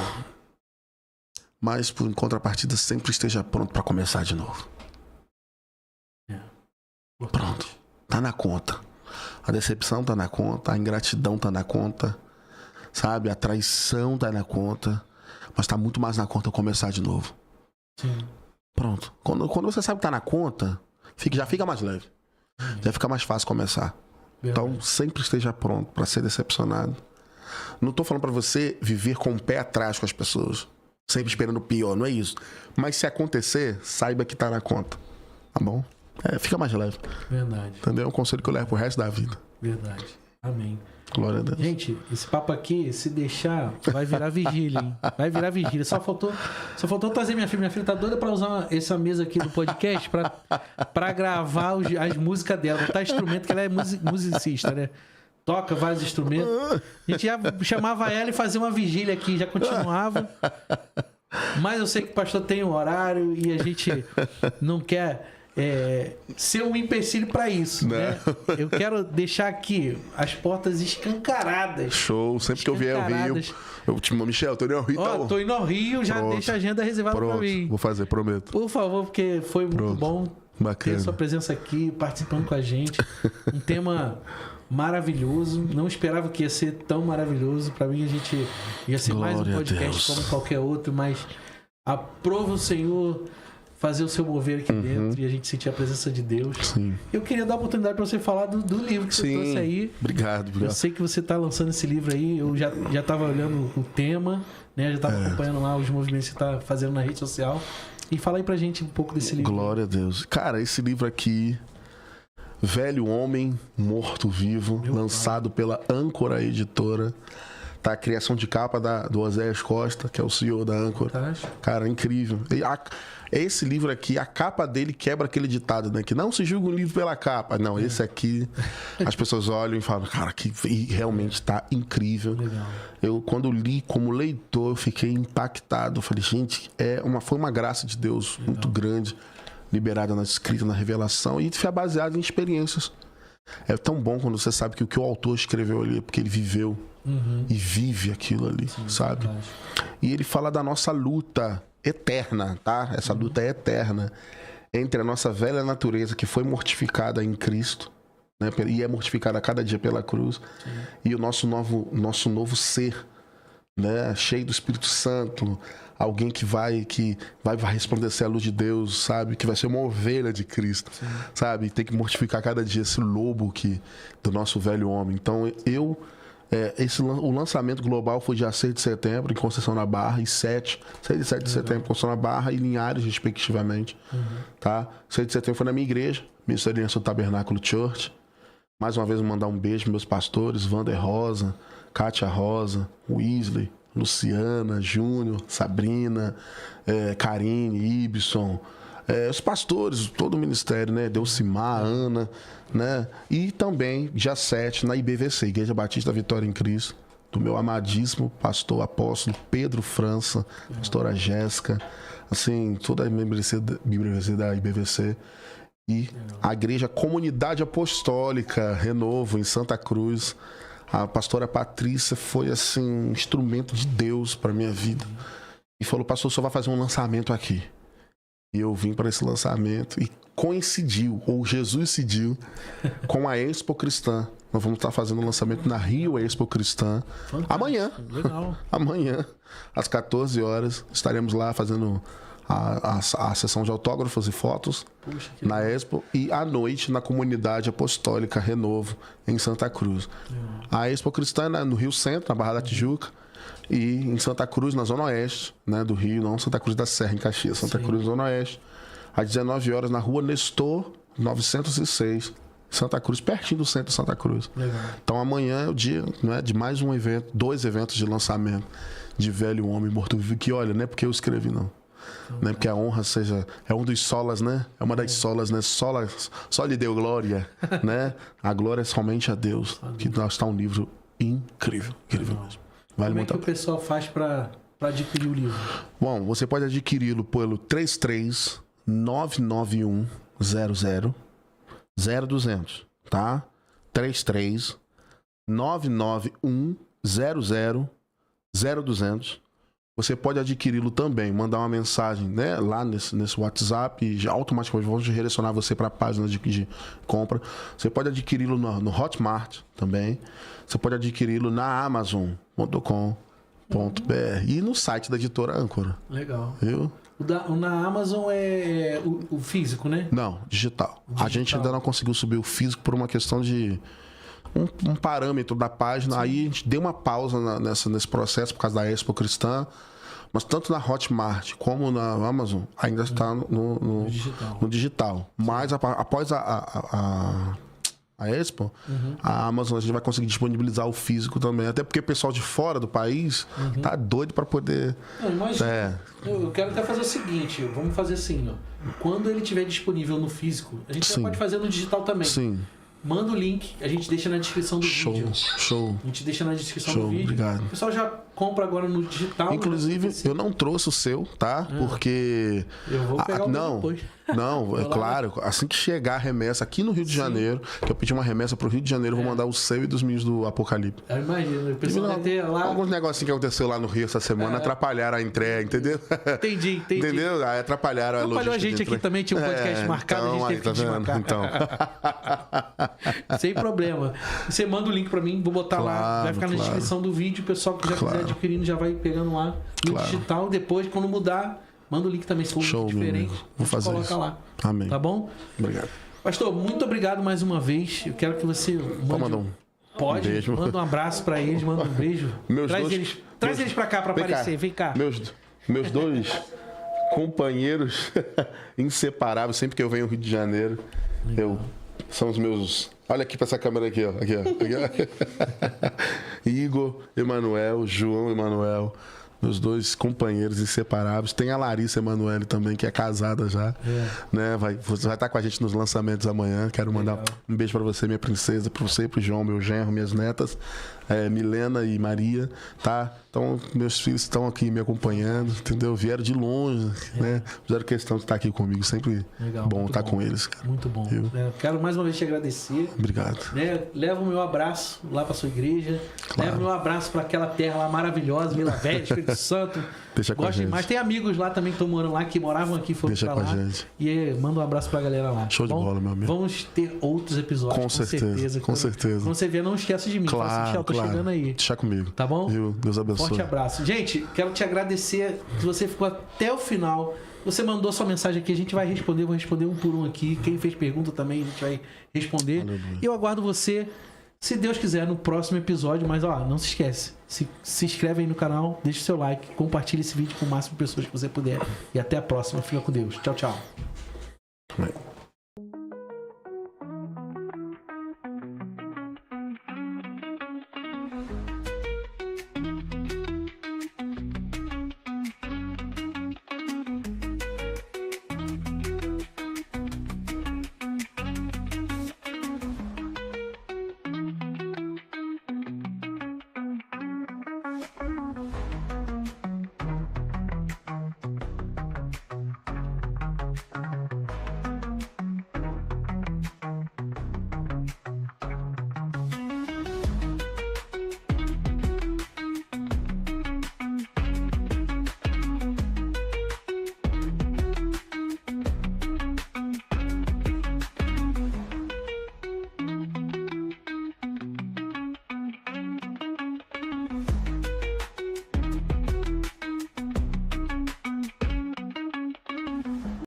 Mas, por contrapartida, sempre esteja pronto para começar de novo. Pronto. Tá na conta. A decepção tá na conta. A ingratidão tá na conta. Sabe? A traição tá na conta. Mas tá muito mais na conta começar de novo. Sim. Pronto. Quando você sabe que tá na conta, já fica mais leve. Já fica mais fácil começar. Verdade. Então, sempre esteja pronto para ser decepcionado. Não tô falando para você viver com o pé atrás com as pessoas. Sempre esperando o pior, não é isso. Mas se acontecer, saiba que tá na conta. Tá bom? Fica mais leve. Verdade. Entendeu? É um conselho que eu levo pro resto da vida. Verdade. Amém. Glória a Deus. Gente, esse papo aqui, se deixar, vai virar vigília, hein? Vai virar vigília. Só faltou trazer minha filha. Minha filha tá doida pra usar essa mesa aqui do podcast pra gravar as músicas dela. Botar instrumento, que ela é musicista, né? Toca vários instrumentos. A gente já chamava ela e fazia uma vigília aqui, já continuava. Mas eu sei que o pastor tem um horário e a gente não quer ser um empecilho para isso, né? Eu quero deixar aqui as portas escancaradas. Show. Sempre que eu vier ao Rio, eu te mando, Michel, tô indo ao Rio. Tô indo ao Rio, já deixa a agenda reservada para mim. Vou fazer, prometo. Por favor, porque foi muito bom ter a sua presença aqui, participando com a gente. Um tema maravilhoso. Não esperava que ia ser tão maravilhoso. Para mim, a gente ia ser mais um podcast como qualquer outro, mas aprova o Senhor fazer o seu mover aqui dentro e a gente sentir a presença de Deus. Sim. Eu queria dar a oportunidade para você falar do livro que você trouxe aí. Obrigado. Eu sei que você está lançando esse livro aí. Eu já estava olhando o tema, né? Já estava acompanhando lá os movimentos que você está fazendo na rede social. E fala aí pra gente um pouco desse livro. Glória a Deus. Cara, esse livro aqui, Velho Homem, Morto Vivo, lançado pela Âncora Editora, Tá a criação de capa do Oséias Costa, que é o CEO da Âncora. Fantástico. Cara, incrível. Esse livro aqui, a capa dele quebra aquele ditado, né? Que não se julga um livro pela capa. Não, esse aqui, as pessoas olham e falam, cara, que realmente tá incrível. Legal. Eu, quando li como leitor, eu fiquei impactado. Eu falei, gente, foi uma graça de Deus muito grande, liberada na escrita, na revelação, e foi baseado em experiências. É tão bom quando você sabe que o que o autor escreveu ali é porque ele viveu e vive aquilo ali, sabe? Verdade. E ele fala da nossa luta eterna, tá? Essa luta é eterna entre a nossa velha natureza que foi mortificada em Cristo, né? E é mortificada a cada dia pela cruz, e o nosso novo ser, né? Cheio do Espírito Santo, alguém que vai resplandecer a luz de Deus, sabe? Que vai ser uma ovelha de Cristo, sabe? Tem que mortificar cada dia esse lobo do nosso velho homem. Então, o lançamento global foi dia 6 de setembro em Conceição da Barra, e 6 e 7 de setembro em Conceição da Barra e Linhares, respectivamente. Tá? 6 de setembro foi na minha igreja, Ministeriança do Tabernáculo Church. Mais uma vez, mandar um beijo para meus pastores, Wander Rosa, Kátia Rosa, Weasley, Luciana, Júnior, Sabrina, Karine, Ibson, os pastores, todo o ministério, né? Delcimar, Ana, né? E também, dia 7, na IBVC, Igreja Batista Vitória em Cristo, do meu amadíssimo pastor apóstolo Pedro França, pastora Jéssica, assim, toda a membresia da IBVC. E a Igreja Comunidade Apostólica Renovo, em Santa Cruz. A pastora Patrícia foi, assim, um instrumento de Deus para minha vida. E falou, pastor, só vai fazer um lançamento aqui. E eu vim para esse lançamento e coincidiu, ou Jesus decidiu, com a Expo Cristã. Nós vamos estar fazendo o lançamento na Rio Expo Cristã. Fantástico. Amanhã. Legal. Amanhã, às 14 horas, estaremos lá fazendo a sessão de autógrafos e fotos. Puxa, na Expo, e à noite na Comunidade Apostólica Renovo, em Santa Cruz. A Expo Cristã é no Rio Centro, na Barra da Tijuca, e em Santa Cruz, na Zona Oeste, né, do Rio, não Santa Cruz da Serra, em Caxias, Santa Cruz, Zona Oeste, às 19 horas, na Rua Nestor 906, Santa Cruz, pertinho do centro de Santa Cruz. Legal. Então amanhã é o dia, né, de mais um evento, 2 eventos de lançamento de Velho Homem Morto-Vivo, que olha, não é porque eu escrevi, não. Né? Porque a honra é um dos solas, né? É uma das solas, né? Só lhe deu glória, né? A glória é somente a Deus. Que está um livro incrível, incrível mesmo. Vale muito. Como é que o pessoal faz para adquirir o livro? Bom, você pode adquiri-lo pelo 33 991 00 0200, tá? 33 991 00 0200. Você pode adquiri-lo também, mandar uma mensagem, né, lá nesse WhatsApp, e já automaticamente vamos direcionar você para a página de compra. Você pode adquiri-lo no Hotmart também. Você pode adquiri-lo na Amazon.com.br e no site da editora Âncora. Legal. Viu? Na Amazon é o físico, né? Não, digital. A gente ainda não conseguiu subir o físico por uma questão de um parâmetro da página. Sim. Aí a gente deu uma pausa nesse processo por causa da Expo Cristã. Mas tanto na Hotmart como na Amazon ainda está no digital. Mas após a Expo, a Amazon a gente vai conseguir disponibilizar o físico também. Até porque o pessoal de fora do país tá doido para poder... Não, imagina. Eu quero até fazer o seguinte, vamos fazer assim, ó. Quando ele estiver disponível no físico, a gente já pode fazer no digital também. Sim. Manda o link, a gente deixa na descrição do vídeo. Show. A gente deixa na descrição do vídeo. Obrigado. O pessoal já compra agora no digital. Inclusive, eu não trouxe o seu, tá? Porque... Eu vou pegar o meu depois. Não, é claro. Assim que chegar a remessa aqui no Rio de Janeiro, que eu pedi uma remessa pro Rio de Janeiro, eu vou mandar o seu e dos meninos do Apocalipse. Eu imagino. O pessoal vai ter lá... Alguns negocinhos que aconteceu lá no Rio essa semana atrapalharam a entrega, entendeu? Entendi. Entendeu? Aí atrapalharam a logística. Atrapalhou a gente aqui também, tinha um podcast marcado, então, a gente teve que desmarcar. Então. Sem problema. Você manda o link pra mim, vou botar lá, vai ficar na descrição do vídeo, o pessoal que já quiser adquirindo já vai pegando lá no digital. Depois, quando mudar, manda o link também, se for um link diferente, vou fazer coloca isso. lá. Amém. Tá bom? Obrigado. Pastor, muito obrigado mais uma vez. Eu quero que você mande Pode, um beijo. Manda um abraço pra eles, manda um beijo. Traz eles pra cá pra aparecer, vem cá. Meus dois companheiros inseparáveis, sempre que eu venho ao Rio de Janeiro, são os meus... Olha aqui pra essa câmera aqui, ó. Aqui, ó. Igor Emanuel, João Emanuel, meus 2 companheiros inseparáveis. Tem a Larissa Emanuele também, que é casada já. Né? Você vai estar com a gente nos lançamentos amanhã. Quero mandar um beijo para você, minha princesa, para você, pro João, meu genro, minhas netas, Milena e Maria, tá? Então, meus filhos estão aqui me acompanhando, entendeu? Vieram de longe, né? Fizeram questão de estar aqui comigo. Sempre bom estar com eles, cara. Muito bom. Quero mais uma vez te agradecer. Obrigado. Leva o meu abraço lá para sua igreja. Leva o meu abraço para aquela terra lá maravilhosa, Vila Velha, Espírito Santo. Deixa com a gente. Mas tem amigos lá também que estão morando lá, que moravam aqui, foram Deixa pra com lá. a gente. E manda um abraço pra galera lá. Show de bola, meu amigo. Vamos ter outros episódios, com certeza. Com certeza. Quando você vier, não esquece de mim. Claro, Fala assim, eu tô chegando aí. Deixa comigo. Tá bom? Viu? Deus abençoe. Forte abraço. Gente, quero te agradecer que você ficou até o final. Você mandou sua mensagem aqui, a gente vai responder, vou responder um por um aqui. Quem fez pergunta também, a gente vai responder. E eu aguardo você, se Deus quiser, no próximo episódio. Mas, ó, não se esquece. Se inscreve aí no canal, deixa o seu like, compartilha esse vídeo com o máximo de pessoas que você puder. E até a próxima. Fica com Deus. Tchau, tchau.